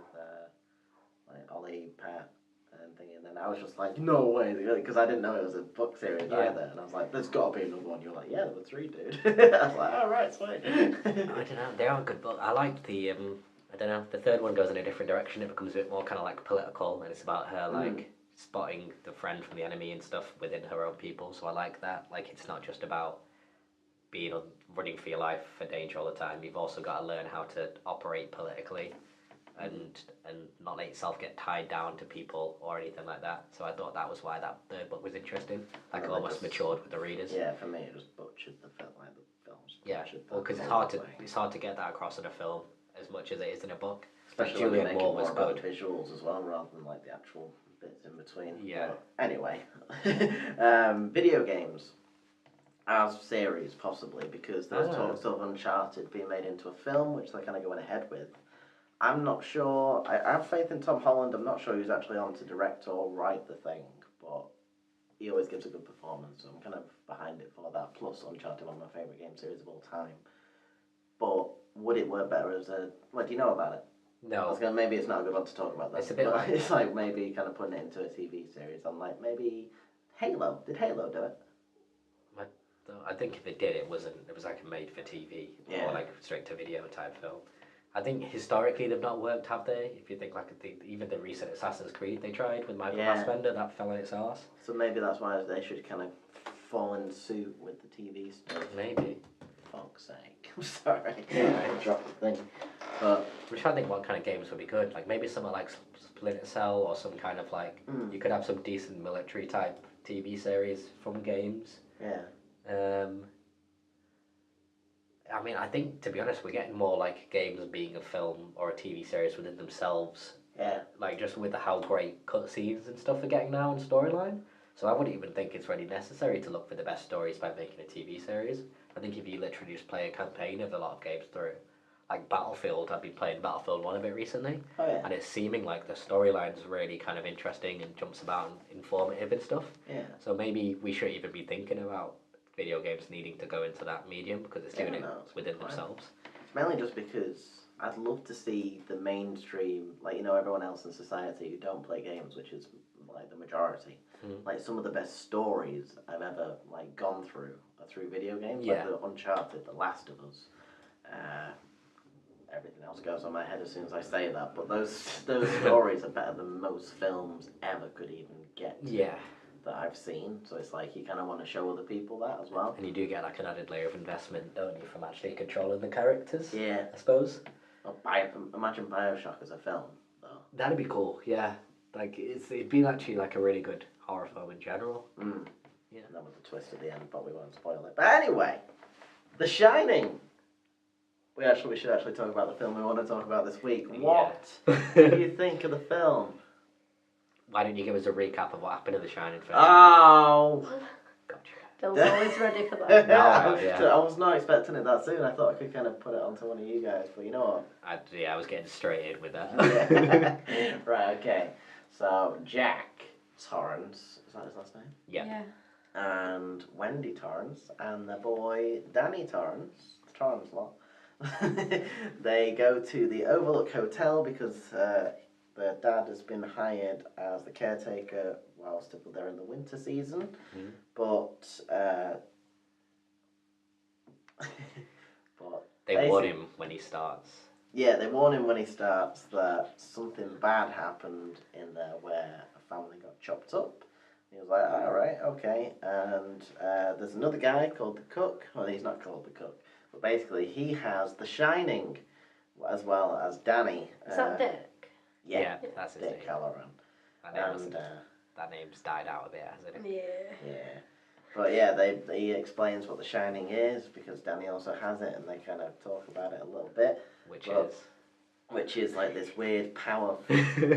like Ollie, Pat, and thingy, and then I was just like, no way, because I didn't know it was a book series Yeah. either, and I was like, there's got to be another one. You're like, yeah, there were 3, dude. I was like, all right, sweet. I don't know. They are a good book. I liked the. I don't know. The third one goes in a different direction. It becomes a bit more kind of like political, and it's about her like spotting the friend from the enemy and stuff within her own people. So I like that. Like it's not just about being running for your life for danger all the time. You've also got to learn how to operate politically, and not let yourself get tied down to people or anything like that. So I thought that was why that third book was interesting. Like And almost matured with the readers. Yeah, for me, it just butchered the film, like the films. Yeah, butchered well, the because whole it's hard to get that across in a film as much as it is in a book. Especially when you Julianne make it Moore more was about good. visuals as well, rather than like the actual bits in between. Yeah. But anyway, video games as series possibly, because there's talks of Uncharted being made into a film, which they're kind of going ahead with. I'm not sure. I have faith in Tom Holland. I'm not sure who's actually on to direct or write the thing, but he always gives a good performance, so I'm kind of behind it for that. Plus, Uncharted, one of my favourite game series of all time. But would it work better as a... Well, do you know about it? No. Maybe it's not a good one to talk about. It's a bit like... It's like maybe kind of putting it into a TV series. I'm like, maybe... Halo. Did Halo do it? I think if it did, it was like a made-for-TV or like straight-to-video type film. I think historically they've not worked, have they? If you think like even the recent Assassin's Creed they tried with Michael Fassbender, that fell on its arse. So maybe that's why they should kind of fall in suit with the TV stuff. Maybe. Fuck's sake. I'm sorry. I dropped the thing. But I'm trying to think what kind of games would be good. Like maybe something like Splinter Cell or some kind of like you could have some decent military type TV series from games. yeah. I mean, I think to be honest, we're getting more like games being a film or a TV series within themselves. Yeah. Like just with how great cutscenes and stuff are getting now in storyline. So I wouldn't even think it's really necessary to look for the best stories by making a TV series. I think if you literally just play a campaign of a lot of games through, like Battlefield, I've been playing Battlefield 1 a bit recently, Oh yeah. and it's seeming like the storyline's really kind of interesting and jumps about and informative and stuff. Yeah. So maybe we shouldn't even be thinking about video games needing to go into that medium because it's doing it within themselves. It's mainly just because I'd love to see the mainstream, like, you know, everyone else in society who don't play games, which is like the majority. Like some of the best stories I've ever like gone through are through video games. Yeah. Like the Uncharted, The Last of Us. Everything else goes on my head as soon as I say that, but those stories are better than most films ever could even get to. Yeah. That I've seen, so it's like you kind of want to show other people that as well. And you do get like an added layer of investment, don't you, from actually controlling the characters? Yeah. I suppose. Well, imagine Bioshock as a film, though. That'd be cool, yeah. Like it'd be actually like a really good horror film in general. Mm. Yeah. And then with the twist at the end, but we won't spoil it. But anyway, The Shining. We should actually talk about the film we want to talk about this week. What do you think of the film? Why don't you give us a recap of what happened in The Shining first? Oh! Gotcha. Phil's always ready for that. I was not expecting it that soon. I thought I could kind of put it onto one of you guys, but you know what? I was getting straight in with that. Yeah. Right, okay. So, Jack Torrance, is that his last name? Yeah. And Wendy Torrance and their boy Danny Torrance, the Torrance lot. They go to the Overlook Hotel because their dad has been hired as the caretaker whilst they're in the winter season. But they warn him when he starts. Yeah, they warn him when he starts that something bad happened in there where a family got chopped up. He was like, all right, okay. And there's another guy called the Cook. Well, he's not called the Cook. But basically, he has The Shining as well as Danny. Is that Dick? Yeah, that's his Dick name. Halloran. That name's died out a bit, hasn't it? Yeah. Yeah. But yeah, he explains what The Shining is because Danny also has it, and they kind of talk about it a little bit. Which is like this weird power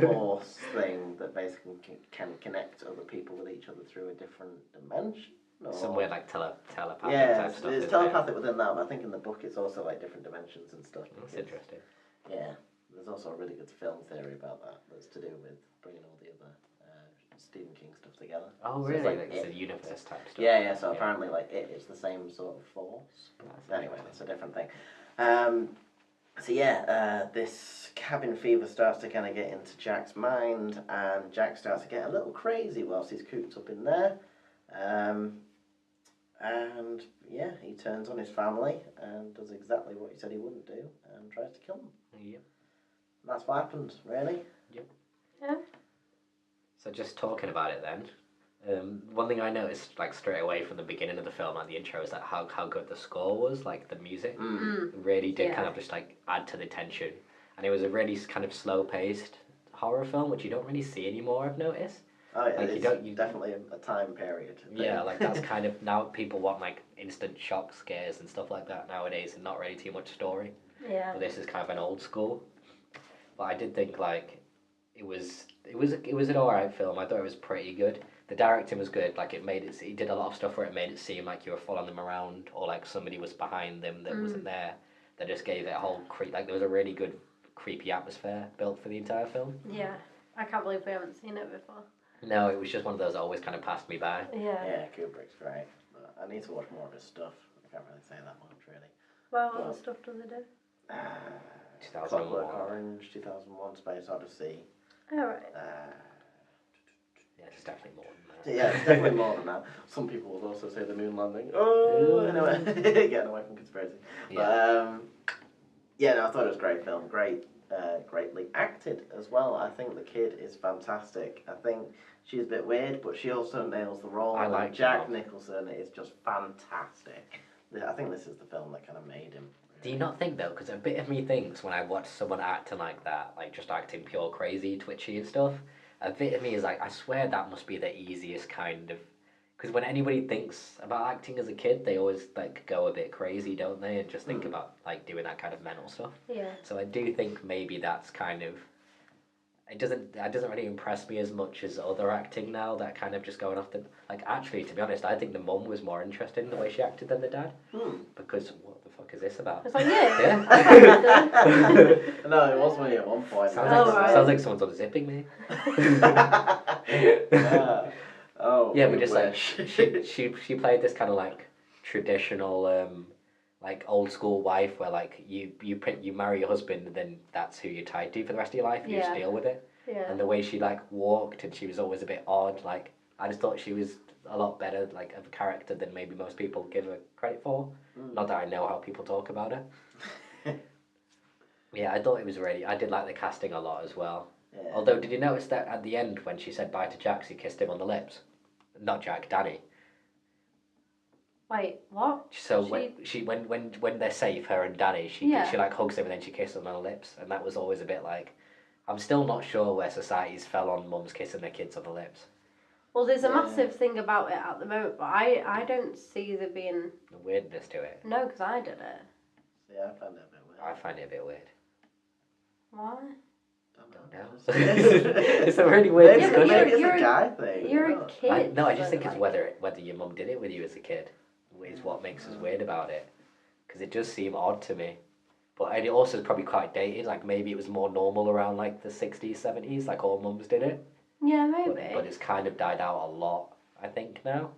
force thing that basically can connect other people with each other through a different dimension. Some weird like telepathic type stuff. It's telepathic within that, but I think in the book it's also like different dimensions and stuff. That's interesting. Yeah, there's also a really good film theory about that that's to do with bringing all the other Stephen King stuff together. Oh, So really? it's like Like, it's It. a universe type stuff. Yeah. So apparently, like it is the same sort of force. Anyway, that's a different thing. So yeah, this cabin fever starts to kind of get into Jack's mind, and Jack starts to get a little crazy whilst he's cooped up in there. And yeah, he turns on his family and does exactly what he said he wouldn't do, and tries to kill them. Yep. And that's what happens, really. Yeah. So just talking about it then, one thing I noticed like straight away from the beginning of the film, like the intro, is that how good the score was, like the music. It really did Yeah. kind of just like add to the tension, and it was a really kind of slow paced horror film, which you don't really see anymore. I've noticed. Oh yeah, Like, it's definitely a time period thing. Yeah, like that's kind of now people want like instant shock scares and stuff like that nowadays, and not really too much story. Yeah. But this is kind of an old school. But I did think like it was an alright film. I thought it was pretty good. The directing was good. Like it did a lot of stuff where it made it seem like you were following them around, or like somebody was behind them that wasn't there. That just gave it a whole like there was a really good creepy atmosphere built for the entire film. Yeah. I can't believe we haven't seen it before. No, it was just one of those that always kind of passed me by. Yeah. Yeah, Kubrick's great. But I need to watch more of his stuff. I can't really say that much, really. Well, what other stuff does it do? 2001. Clockwork Orange, 2001, Space Odyssey. Alright. Yeah, it's definitely more than that. Yeah, it's definitely more than that. Some people will also say the moon landing. Oh, anyway, getting away from conspiracy. Yeah. But, yeah, no, I thought it was a great film. Greatly acted as well. I think the kid is fantastic. I think she's a bit weird, but she also nails the role. I like Jack her. Nicholson is just fantastic. I think this is the film that kind of made him. Do you not think though? Because a bit of me thinks when I watch someone acting like that, like just acting pure crazy, twitchy and stuff, a bit of me is like, I swear that must be the easiest kind of. Because when anybody thinks about acting as a kid, they always like go a bit crazy, don't they? And just think about like doing that kind of mental stuff. Yeah. So I do think maybe that's kind of. That doesn't really impress me as much as other acting now. That kind of just going off the like. Actually, to be honest, I think the mum was more interested in the way she acted than the dad. Because what the fuck is this about? It's like, yeah. Yeah. No, it was me at one point. Sounds like someone's unzipping me. Yeah. Oh. Yeah, we but just wish. like she played this kind of like traditional like old school wife where like you marry your husband and then that's who you're tied to for the rest of your life and you just Yeah. deal with it. Yeah. And the way she like walked and she was always a bit odd. Like I just thought she was a lot better like of a character than maybe most people give her credit for. Not that I know how people talk about her. Yeah, I thought it was really. I did like the casting a lot as well. Yeah. Although, did you notice that at the end when she said bye to Jack, she kissed him on the lips? Not Jack, Danny. Wait, what? So when they're safe, her and Danny, she Yeah. like hugs him and then she kisses him on the lips, and that was always a bit like. I'm still not sure where society's fell on mums kissing their kids on the lips. Well, there's a Yeah. massive thing about it at the moment, but I don't see there being... The weirdness to it. No, because I did it. Yeah, I found that a bit weird. I find it a bit weird. Why? Don't No. know. It's a really weird Yeah, but discussion. Maybe it's you're a guy thing. You're no. a kid. No, I just so, think it's like- whether your mum did it with you as a kid is what makes us weird about it. Because it does seem odd to me. And it also is probably quite dated. Like maybe it was more normal around like the 60s, 70s, like all mums did it. Yeah, But, maybe. but it's kind of died out a lot, I think, now.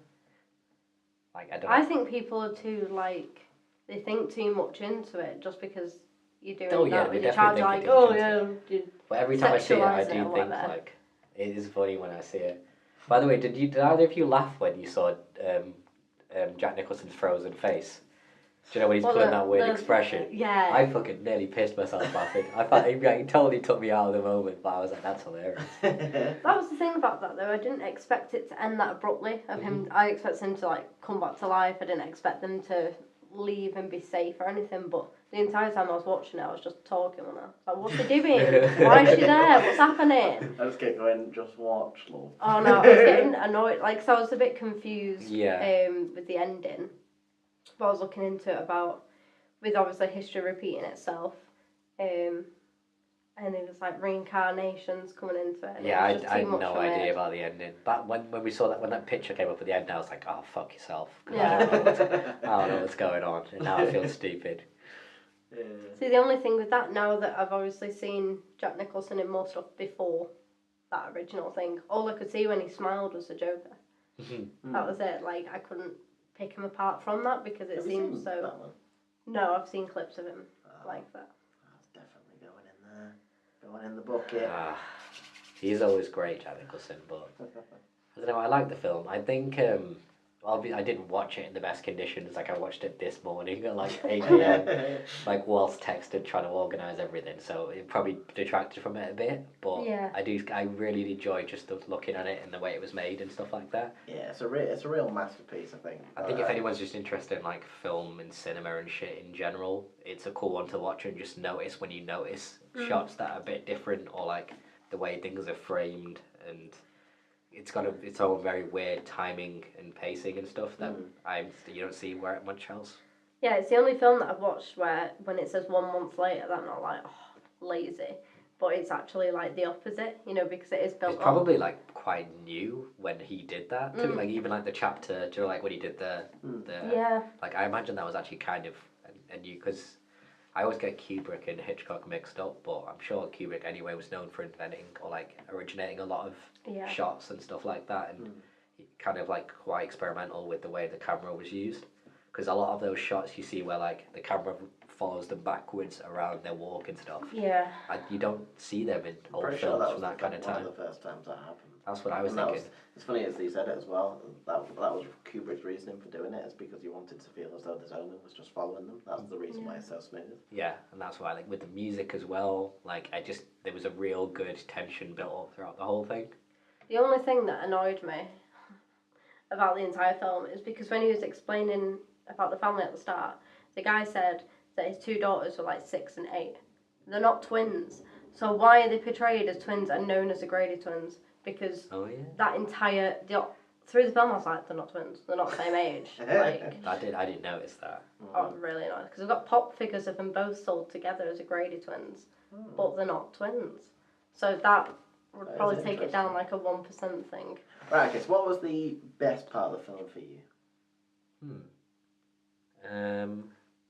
Like, I don't know. I think people are too, like, they think too much into it just because you're doing Oh, yeah, that they with your definitely child. think You're like, too oh, much yeah. But every time I see it, I sexualise it do or think, whatever. like, it is funny when I see it. By the way, did either of you laugh when you saw Jack Nicholson's frozen face? Do you know when he's Well, pulling the- that weird the- expression? Yeah. I fucking nearly pissed myself laughing. I thought it totally took me out of the moment, but I was like, that's hilarious. That was the thing about that, though. I didn't expect it to end that abruptly. Of him, I expected him to like come back to life. I didn't expect them to leave and be safe or anything. But the entire time I was watching it, I was just talking with her. Like, what's she doing? Why is she there? What's happening? I just kept going, just watch, love. Oh no, I was getting annoyed. Like, so I was a bit confused. Yeah. With the ending, but I was looking into it with obviously history repeating itself. And it was like reincarnations coming into it. And Yeah, it was just I too had much no for me. idea about the ending. But when we saw when that picture came up at the end, I was like, oh, fuck yourself. 'Cause Yeah. I don't know what's going on. And now I feel stupid. See, the only thing with that now that I've obviously seen Jack Nicholson in more stuff before, that original thing. All I could see when he smiled was the Joker. Mm. That was it. Like, I couldn't pick him apart from that because it Have you seems seen so. that one? No, I've seen clips of him like that. That's definitely going in there. Going in the bucket. He's always great, Jack Nicholson, but I don't know, I like the film. I think, I didn't watch it in the best conditions, like I watched it this morning at like 8 p.m, like whilst texted trying to organise everything, so it probably detracted from it a bit, but Yeah. I really enjoyed just looking at it and the way it was made and stuff like that. Yeah, it's a real masterpiece, I think. I think if anyone's just interested in like film and cinema and shit in general, it's a cool one to watch and just notice when you notice shots that are a bit different or like the way things are framed, and it's got its own very weird timing and pacing and stuff that you don't see where much else. Yeah, it's the only film that I've watched where when it says 1 month later, that I'm not like, oh, lazy. But it's actually like the opposite, you know, because it is built It's probably like quite new when he did that too. Like even like the chapter, do you know, like when he did the Yeah. like I imagine that was actually kind of a new, because I always get Kubrick and Hitchcock mixed up, but I'm sure Kubrick anyway was known for inventing or like originating a lot of shots and stuff like that, and kind of like quite experimental with the way the camera was used, because a lot of those shots you see where like the camera follows them backwards around their walk and stuff, you don't see them in old Pretty films sure that from was that kind of time. one of the first times that happened. That's what I was And that thinking. it's funny as he said it as well. That was Kubrick's reasoning for doing it, is because he wanted to feel as though the Omen was just following them. That's the reason why it's so smooth. Yeah, and that's why, like with the music as well, like there was a real good tension built up throughout the whole thing. The only thing that annoyed me about the entire film is because when he was explaining about the family at the start, the guy said that his 2 daughters were like 6 and 8. They're not twins. So why are they portrayed as twins and known as the Grady twins? Because that entire through the film I was like, they're not twins. They're not the same age. Like I didn't notice that. I was really annoyed because we've got pop figures of them both sold together as a Grady twins, but they're not twins. So that would probably take it down like a 1% thing. Right, okay, so what was the best part of the film for you?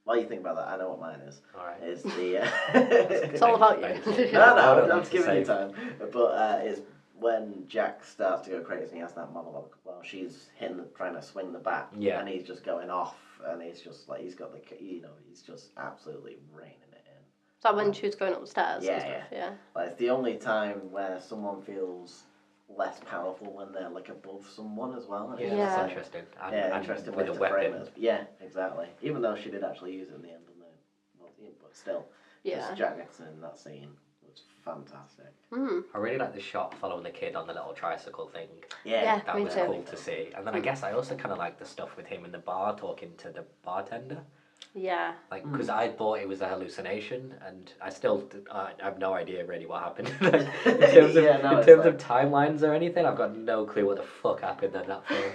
While you think about that, I know what mine is. Alright. Is the... It's all about you. No, I'm just giving you time. But it's when Jack starts to go crazy and he has that monologue while she's trying to swing the bat. Yeah. And he's just going off, and he's just like, he's got the, he's just absolutely reining it in. Is that when she was going up the stairs? Yeah, and stuff? Yeah. Like, it's the only time where someone feels less powerful when they're like above someone as well. And it's Yeah. just, That's like, interesting. yeah, interesting way with to a frame weapon. it. Yeah, exactly. Even though she did actually use it in the end of but still. Yeah. Just Jack Nicholson in that scene was fantastic. I really like the shot following the kid on the little tricycle thing. Yeah, That me was too. cool to see. And then I guess I also kind of like the stuff with him in the bar talking to the bartender. Yeah. Like, because I thought it was a hallucination, and I still I have no idea really what happened. Like, in terms of timelines or anything, I've got no clue what the fuck happened in that film.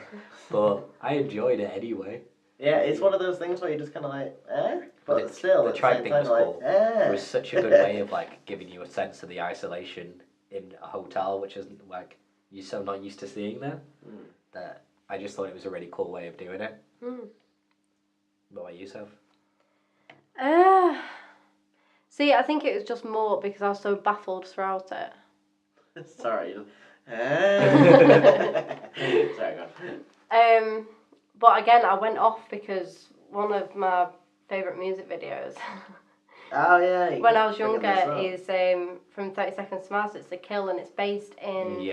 But I enjoyed it anyway. Yeah, it's one of those things where you're just kind of like, eh? But still, the at the track same thing time, was like, cool. eh? It was such a good way of like giving you a sense of the isolation in a hotel, which isn't like you're so not used to seeing that. That I just thought it was a really cool way of doing it. What about you, Soph? See, I think it was just more because I was so baffled throughout it. Sorry. Sorry, go on. But again, I went off because one of my favourite music videos Oh, yeah. when I was younger is from 30 Seconds to Mars. It's The Kill, and it's based in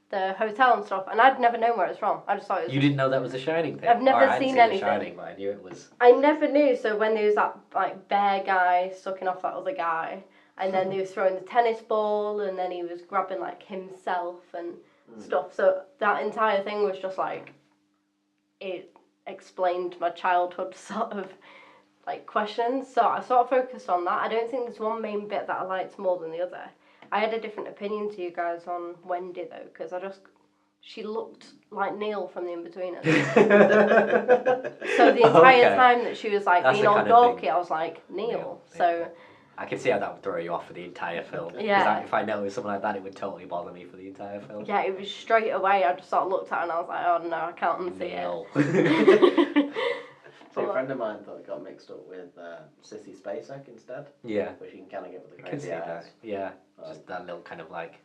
the hotel and stuff. And I'd never known where it was from. I just thought it was... You didn't know that was a Shining thing? I've never I hadn't seen The anything. Shining, but I knew it was... I never knew. So when there was that like bear guy sucking off that other guy, and then they were throwing the tennis ball, and then he was grabbing like himself and stuff. So that entire thing was just like, it explained my childhood sort of like questions. So I sort of focused on that. I don't think there's one main bit that I liked more than the other. I had a different opinion to you guys on Wendy though, because she looked like Neil from The Inbetweeners. So the entire time that she was like That's being the all kind of thing. dorky, I was like, Neil. Neil, So I can see how that would throw you off for the entire film. Yeah. If I noticed something like that, it would totally bother me for the entire film. yeah, it was straight away. I just sort of looked at it and I was like, oh no, I can't unsee Neil. it. So a friend of mine thought it got mixed up with Sissy Spacek instead. Yeah. Which you can kind of get with the I can see crazy that. eyes. Yeah. Just that little kind of like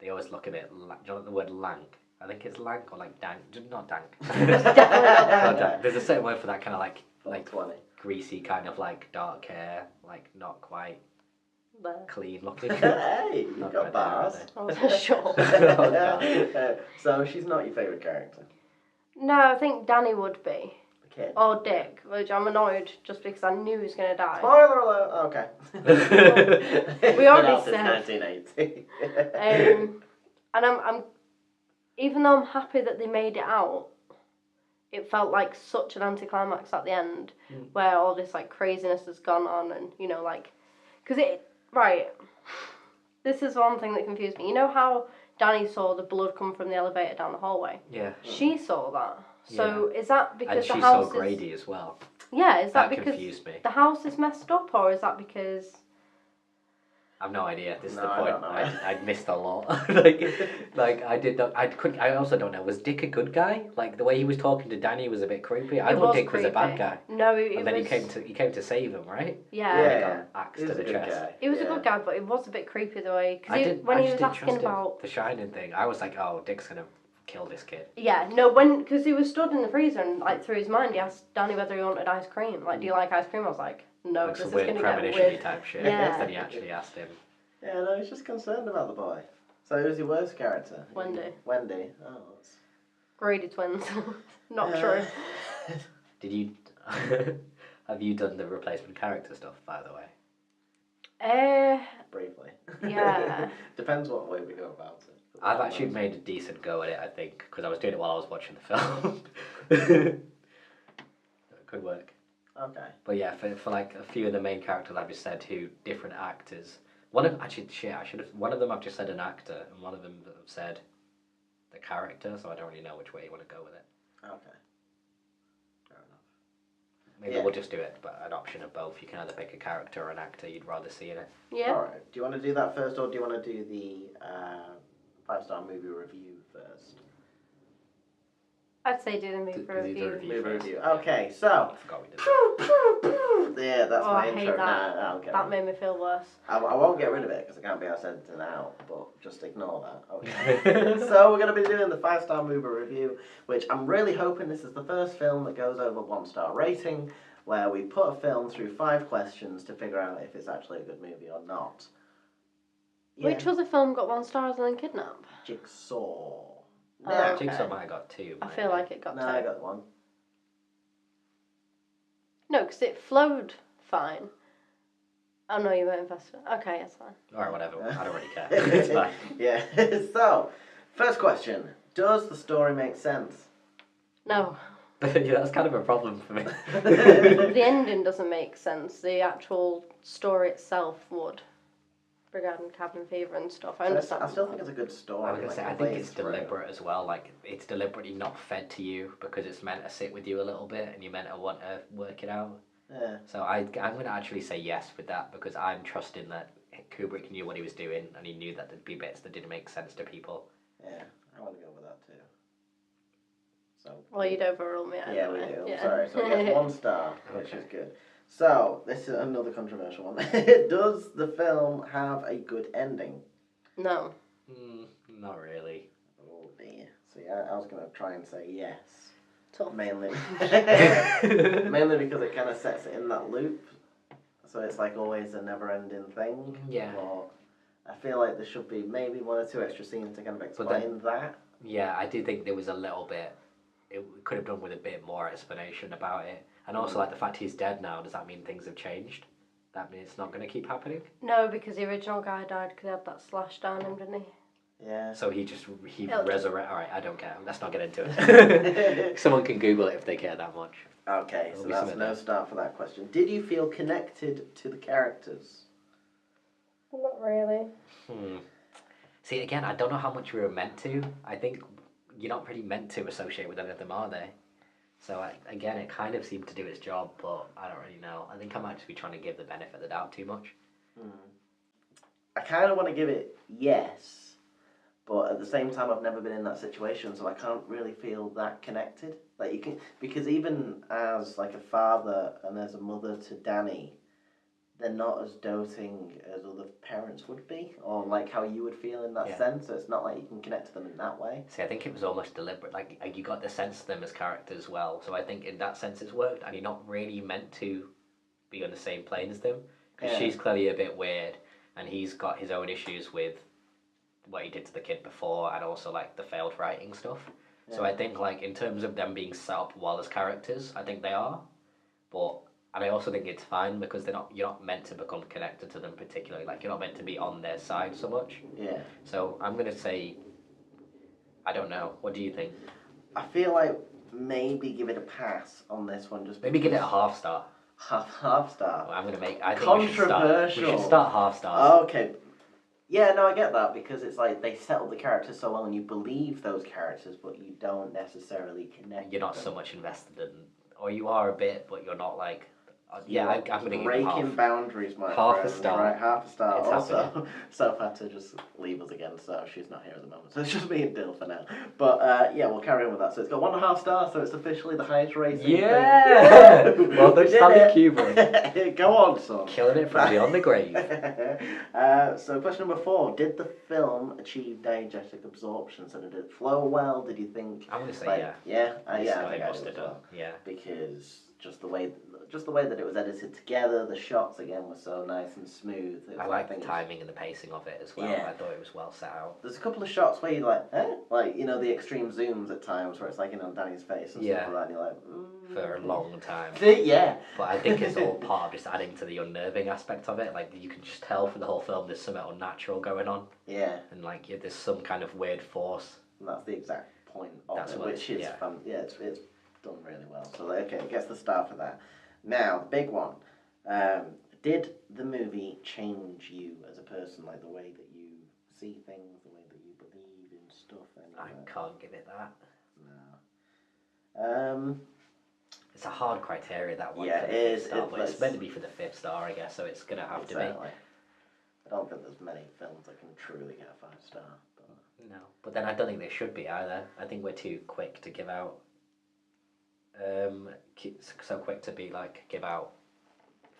they always look a bit. Do you know the word lank? I think it's lank or like dank. Not dank. Definitely not that. Not dank. There's a certain word for that kind of like 20. greasy kind of like dark hair, like not quite There. clean looking. Hey, you've Not got quite there, bars. are I wasn't sure. So she's not your favourite character. No, I think Danny would be. The kid. Or Dick, which I'm annoyed just because I knew he was going to die. Spoiler alert. Okay. We already It's been out said. since 1980. And I'm, even though I'm happy that they made it out, it felt like such an anticlimax at the end, where all this like craziness has gone on, and you know, like, this is one thing that confused me. You know how Danny saw the blood come from the elevator down the hallway? Yeah. She saw that. So is that because And the she house saw Grady as well. Yeah, is that because confused me. the house is messed up, or is that because... I've no idea. This is No, the I point. don't know. I missed a lot. like I did not. I also don't know. Was Dick a good guy? Like the way he was talking to Danny was a bit creepy. I It thought was Dick was a bad creepy. guy. No, And then he came to save him, right? Yeah. He Yeah. got axed He to was the a good chest. guy. He was a Yeah. good guy, but it was a bit creepy the way... I Because when he was didn't asking trust him. about... The Shining thing. I was like, oh, Dick's gonna kill this kid. Yeah, no, because he was stood in the freezer and, like, through his mind, he asked Danny whether he wanted ice cream. Like, do you like ice cream? I was like, no, Like this some is going weird to get premonition-y weird. type shit. Yeah. Then he actually asked him. Yeah, no, he's just concerned about the boy. So who's your worst character? Wendy. Wendy. Oh, that's... Grady twins. Not true. Did you... Have you done the replacement character stuff, by the way? Briefly. Yeah. Depends what way we go about it. I've actually made a decent go at it, I think, because I was doing it while I was watching the film. Good work. Okay. But yeah, for like a few of the main characters I've just said who different actors. One of one of them I've just said an actor, and one of them I've said the character. So I don't really know which way you want to go with it. Okay. Fair enough. Maybe Yeah. we'll just do it, but an option of both. You can either pick a character or an actor you'd rather see in it. Yeah. Alright. Do you want to do that first, or do you want to do the 5-star movie review first? I'd say do the movie Do the review. review. Movie first. review. Okay, so. I forgot we did that. Yeah, that's Oh, my I hate intro. that. No, okay. That made me feel worse. I won't get rid of it because I can't be arsed editing out, but just ignore that. Okay. So we're going to be doing the 5-star movie review, which I'm really hoping this is the first film that goes over 1-star rating, where we put a film through 5 questions to figure out if it's actually a good movie or not. Which other film got 1 star other than Kidnap? Jigsaw. Oh, Yeah. okay. Jigsaw might have got 2. I maybe. feel like it got No, 2. I got 1. No, because it flowed fine. Oh no, you weren't invested. Okay, it's fine. Alright, whatever. I don't really care. It's fine. Yeah. So, first question. Does the story make sense? No. Yeah, that's kind of a problem for me. The ending doesn't make sense. The actual story itself would. Regarding cabin fever and stuff. I understand. I still think it's a good story. I was gonna like, say, the I think way it's through. deliberate as well. Like, it's deliberately not fed to you because it's meant to sit with you a little bit and you're meant to want to work it out. Yeah. So I'm going to actually say yes with that because I'm trusting that Kubrick knew what he was doing and he knew that there'd be bits that didn't make sense to people. Yeah, I want to go with that too. So. Well, you'd overrule me. Yeah, we anyway. do. Yeah. Sorry, so we get 1 star, which Okay. is good. So, this is another controversial one. Does the film have a good ending? No. Not really. Oh dear. See, I was going to try and say yes. Tough. Mainly. Mainly because it kind of sets it in that loop. So it's like always a never-ending thing. Yeah. But I feel like there should be maybe 1 or 2 extra scenes to kind of But then- explain that. Yeah, I do think there was a little bit. It could have done with a bit more explanation about it, and also like the fact he's dead now. Does that mean things have changed? That means it's not going to keep happening. No, because the original guy died because he had that slash down him, didn't he? Yeah. So he It'll- resurrect. All right, I don't care. Let's not get into it. Someone can Google it if they care that much. Okay, There'll so be that's something no there. start for that question. Did you feel connected to the characters? Not really. See, again, I don't know how much we were meant to. I think you're not really meant to associate with any of them, are they? So again, it kind of seemed to do its job, but I don't really know. I think I might just be trying to give the benefit of the doubt too much. I kind of want to give it yes, but at the same time, I've never been in that situation, so I can't really feel that connected. Like you can, because even as like a father and as a mother to Danny, they're not as doting as other parents would be, or like how you would feel in that Yeah. sense. So it's not like you can connect to them in that way. See, I think it was almost deliberate. Like you got the sense of them as characters well. So I think in that sense it's worked, and you're not really meant to be on the same plane as them because Yeah. she's clearly a bit weird, and he's got his own issues with what he did to the kid before, and also like the failed writing stuff. So I think like in terms of them being set up well as characters, I think they are, but. And I also think it's fine because you're not meant to become connected to them particularly. Like you're not meant to be on their side so much. Yeah. So I'm gonna say, I don't know. What do you think? I feel like maybe give it a pass on this one. Just Maybe give it a half star. half star. Well, I'm gonna make. I think Controversial. We should start half stars. Okay. Yeah, no, I get that because it's like they settle the characters so well and you believe those characters, but you don't necessarily connect. You're not with so them. much invested in, or you are a bit, but you're not like. Yeah, I'm gonna give it breaking half. boundaries, my Half a friend. star. Right, half a star. It's also, Soph had to just leave us again, so she's not here at the moment. So it's just me and Dill for now. But yeah, we'll carry on with that. So it's got 1.5 stars, so it's officially the highest rating. Yeah! thing. Well done, We did Stanley it. Kubrick. Go on, son. Killing it from beyond the grave. So question number 4: did the film achieve diegetic absorption? So did it flow well? Did you think? I'm gonna say like, yeah. Yeah, It's yeah. I what think it I must do have as done. well. Yeah. Because just the way that it was edited together, the shots again were so nice and smooth. It was I like the think timing and the pacing of it as well. Yeah. I thought it was well set out. There's a couple of shots where you're like, eh? Like, you know, the extreme zooms at times where it's like, on Danny's face and Yeah. stuff like that, and you're like, For a long time. Yeah. But I think it's all part of just adding to the unnerving aspect of it. Like you can just tell for the whole film there's something unnatural going on, Yeah, and like there's some kind of weird force. and that's the exact point of That's it, what which is yeah. fun. Yeah, it's done really well. So, okay, it gets the star for that. Now, the big one. Did the movie change you as a person, like the way that you see things, the way that you believe in stuff? I can't give it that. No. It's a hard criteria, that one. Yeah, for the it fifth is. Star, but it's meant to be for the 5th star, I guess. So it's gonna have to Exactly. I don't think there's many films that can truly get a 5-star. But... be. No, but then I don't think they should be either. I think we're too quick to give out. So quick to be like give out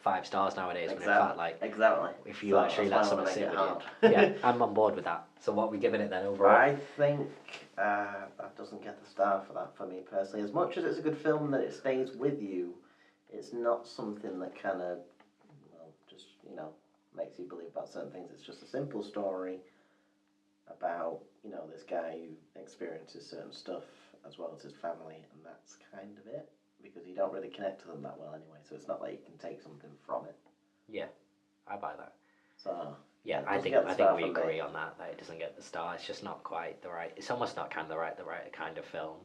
5 stars nowadays. When in fact, like Exactly. if you So actually that's let why I someone wanna sit make with it you, hard. yeah, I'm on board with that. So what are we giving it then overall? I think that doesn't get the star for that for me personally. As much as it's a good film that it stays with you, it's not something that kind of, just, makes you believe about certain things. It's just a simple story about, this guy who experiences certain stuff as well as his family, and that's kind of it. Because you don't really connect to them that well anyway, so it's not like you can take something from it. Yeah, I buy that. So Yeah, it I doesn't think get the star we from me. agree on that. That it doesn't get the star. It's just not quite the right. It's almost not kind of the right kind of film.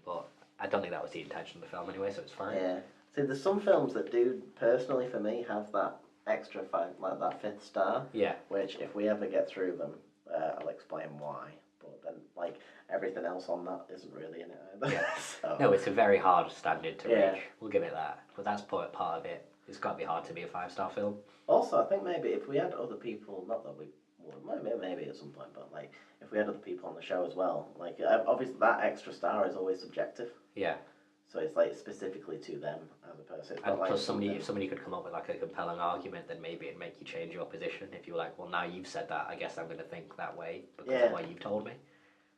But I don't think that was the intention of the film anyway, so it's fine. Yeah. See, there's some films that do personally for me have that extra 5, like that 5th star. Yeah. Which, if we ever get through them, I'll explain why. But then, everything else on that isn't really in it either. Yeah. So. No, it's a very hard standard to Yeah. reach. We'll give it that. But that's part of it. It's got to be hard to be a 5-star film. Also, I think maybe if we had other people, not that we would, maybe at some point, but if we had other people on the show as well, obviously that extra star is always subjective. Yeah. So it's specifically to them as a person. It's And not plus, if somebody could come up with a compelling argument, then maybe it'd make you change your position. If you were like, well, now you've said that, I guess I'm going to think that way because of what you've told me.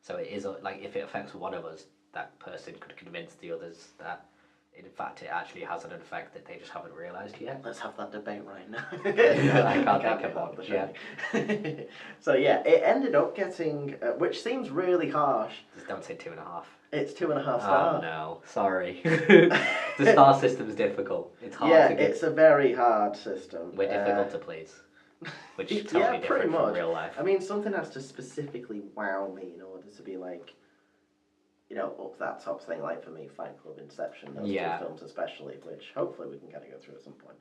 So it is if it affects one of us, that person could convince the others that, in fact, it actually has an effect that they just haven't realised yet. Let's have that debate right now. I can't think of one. Yeah. So yeah, it ended up getting, which seems really harsh. Just don't say 2.5. It's 2.5 Oh stars. no, sorry. The star system's difficult. It's hard to get. It's a very hard system. We're difficult to please. Which is yeah, totally pretty different from much. real life. I mean, something has to specifically wow me in order to be up that top thing. Like for me, Fight Club, Inception, those 2 films especially, which hopefully we can kind of go through at some point.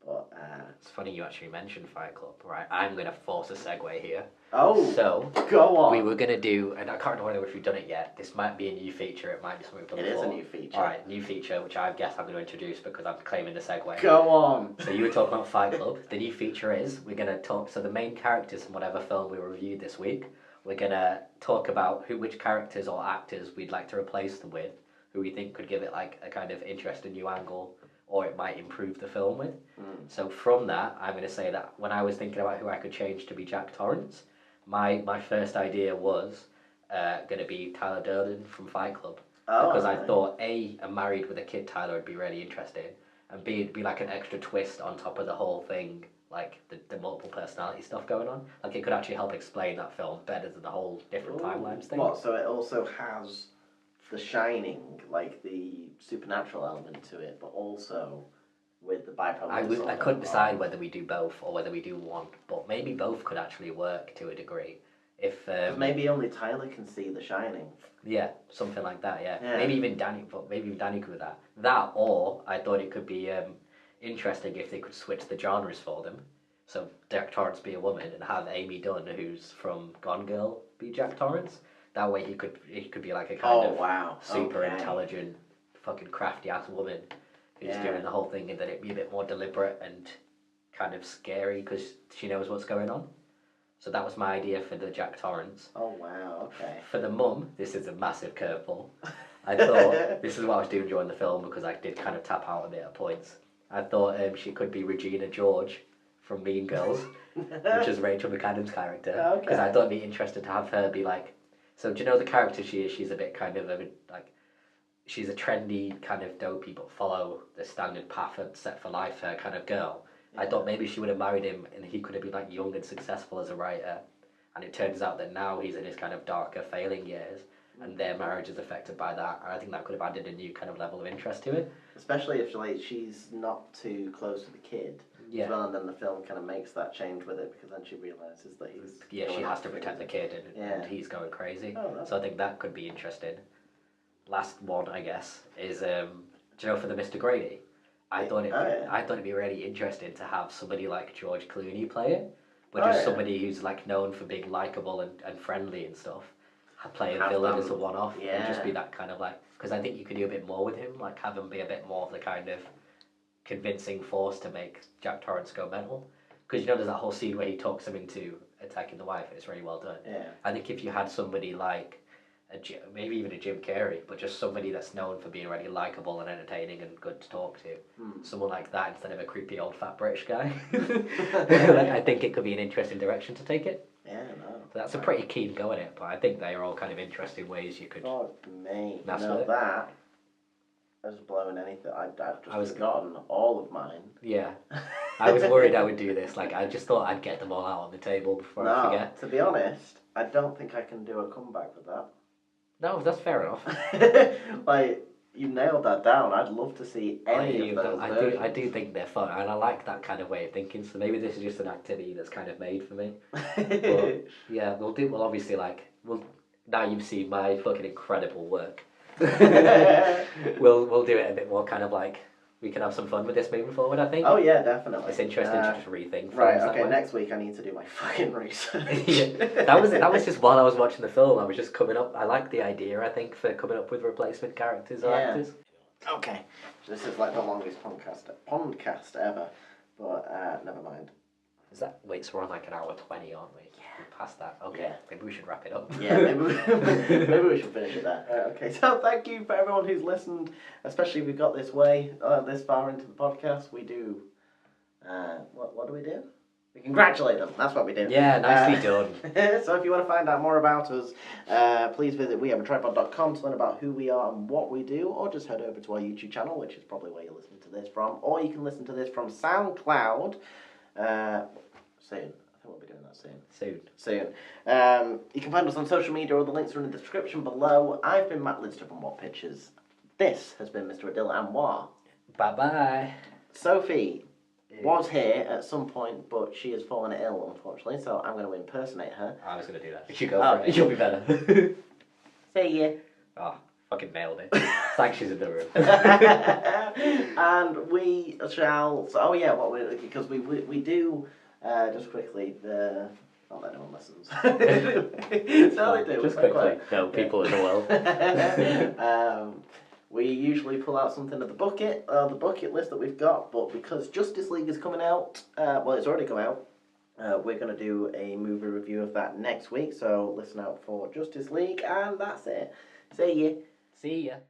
But it's funny you actually mentioned Fight Club, right? I'm going to force a segue here. Oh, so go on. We were going to do, and I can't remember if we've done it yet. This might be a new feature. It might be something we've done before. It is a new feature. All right, new feature, which I guess I'm going to introduce because I'm claiming the segue. Go on. So you were talking about Fight Club. The new feature is we're going to talk. So the main characters in whatever film we reviewed this week, we're going to talk about which characters or actors we'd like to replace them with, who we think could give it a kind of interesting new angle, or it might improve the film with. Mm. So from that, I'm going to say that when I was thinking about who I could change to be Jack Torrance, my first idea was going to be Tyler Durden from Fight Club. Oh, Because I right. thought, A, a married with a kid Tyler would be really interesting, and B, it'd be like an extra twist on top of the whole thing, like the multiple personality stuff going on. Like it could actually help explain that film better than the whole different timelines thing. What? So it also has The Shining, like the supernatural element to it, but also with the bipolar I disorder couldn't decide involved. whether we do both or whether we do one, but maybe both could actually work to a degree. If 'Cause maybe only Tyler can see The Shining. yeah, something like that. Yeah, Yeah. maybe even Danny could with that. That, or I thought it could be interesting if they could switch the genres for them. So Jack Torrance be a woman and have Amy Dunn, who's from Gone Girl, be Jack Torrance. That way he could be like a kind Oh of wow! super Okay. intelligent, fucking crafty ass woman who's Yeah. doing the whole thing, and then it'd be a bit more deliberate and kind of scary because she knows what's going on. So that was my idea for the Jack Torrance. Oh wow! Okay. For the mum, this is a massive curveball. I thought this is what I was doing during the film because I did kind of tap out a bit at points. I thought she could be Regina George from Mean Girls, which is Rachel McAdams' character. Okay. Because I thought it'd be interesting to have her be like. So do you know the character she is? She's a bit kind of like. She's a trendy kind of dopey but follow the standard path and set for life her kind of girl. I thought maybe she would have married him and he could have been like young and successful as a writer. And it turns out that now he's in his kind of darker failing years and their marriage is affected by that. And I think that could have added a new kind of level of interest to it. Especially if like she's not too close to the kid. Yeah. As well, and then the film kind of makes that change with it because then she realizes that he's. Yeah, she going has to after protect the it. kid and Yeah. he's going crazy. Oh, that's So I think that could be interesting. Last one, I guess, is do you know for the Mr. Grady? I thought it'd be really interesting to have somebody like George Clooney play it, but just somebody who's like known for being likable and friendly and stuff. Play a Have villain them- as a one-off and just yeah. be that kind of like because I think you could do a bit more with him, like have him be a bit more of the kind of convincing force to make Jack Torrance go mental. Because you know there's that whole scene where he talks him into attacking the wife, and it's really well done. Yeah. I think if you had somebody like maybe even a Jim Carrey, but just somebody that's known for being really likable and entertaining and good to talk to, someone like that instead of a creepy old fat British guy, like, I think it could be an interesting direction to take it. Yeah, no. So that's a pretty keen go at it, but I think they are all kind of interesting ways you could. God me. That's No, it. that has blown anything. I've just I was- forgotten all of mine. Yeah, I was worried I would do this. Like I just thought I'd get them all out on the table before I No, forget. to be honest, I don't think I can do a comeback with that. No, that's fair enough. Like, you nailed that down. I'd love to see any of those versions. I do think they're fun, and I like that kind of way of thinking. So maybe this is just an activity that's kind of made for me. But yeah, we'll obviously now you've seen my fucking incredible work. we'll do it a bit more kind of like we can have some fun with this moving forward. I think. Oh yeah, definitely. It's interesting to just rethink. Right. films that Okay. way. Next week I need to do my fucking research. Yeah, that was just while I was watching the film. I was just coming up. I like the idea. I think for coming up with replacement characters or Yeah. actors. Okay. This is like the longest podcast ever, but never mind. Is that wait? So we're on like an hour 20, aren't we? Yeah. Past that. Okay. Yeah. Maybe we should wrap it up. Yeah, maybe we should finish it there. Okay, so thank you for everyone who's listened, especially if we got this far into the podcast. We do, what do we do? We congratulate them. That's what we do. Yeah, nicely done. So if you want to find out more about us, please visit wehaveatripod.com to learn about who we are and what we do, or just head over to our YouTube channel, which is probably where you're listening to this from, or you can listen to this from SoundCloud soon. I think we'll be doing that soon. You can find us on social media, all the links are in the description below. I've been Matt Lidster from What Pictures. This has been Mr. Adil Anwar. Bye bye. Sophie was here at some point, but she has fallen ill, unfortunately, so I'm going to impersonate her. I was gonna do that. You go Oh, for it. You'll be better. See ya. Oh, fucking nailed it. Thanks, she's in the room. And we shall. So, oh yeah, because we do just quickly the. Not that anyone listens. No, they do. Just quite quickly. No, people in the world. We usually pull out something of the bucket list that we've got, but because Justice League is coming out, well, it's already come out. We're going to do a movie review of that next week, so listen out for Justice League, and that's it. See ya. See ya.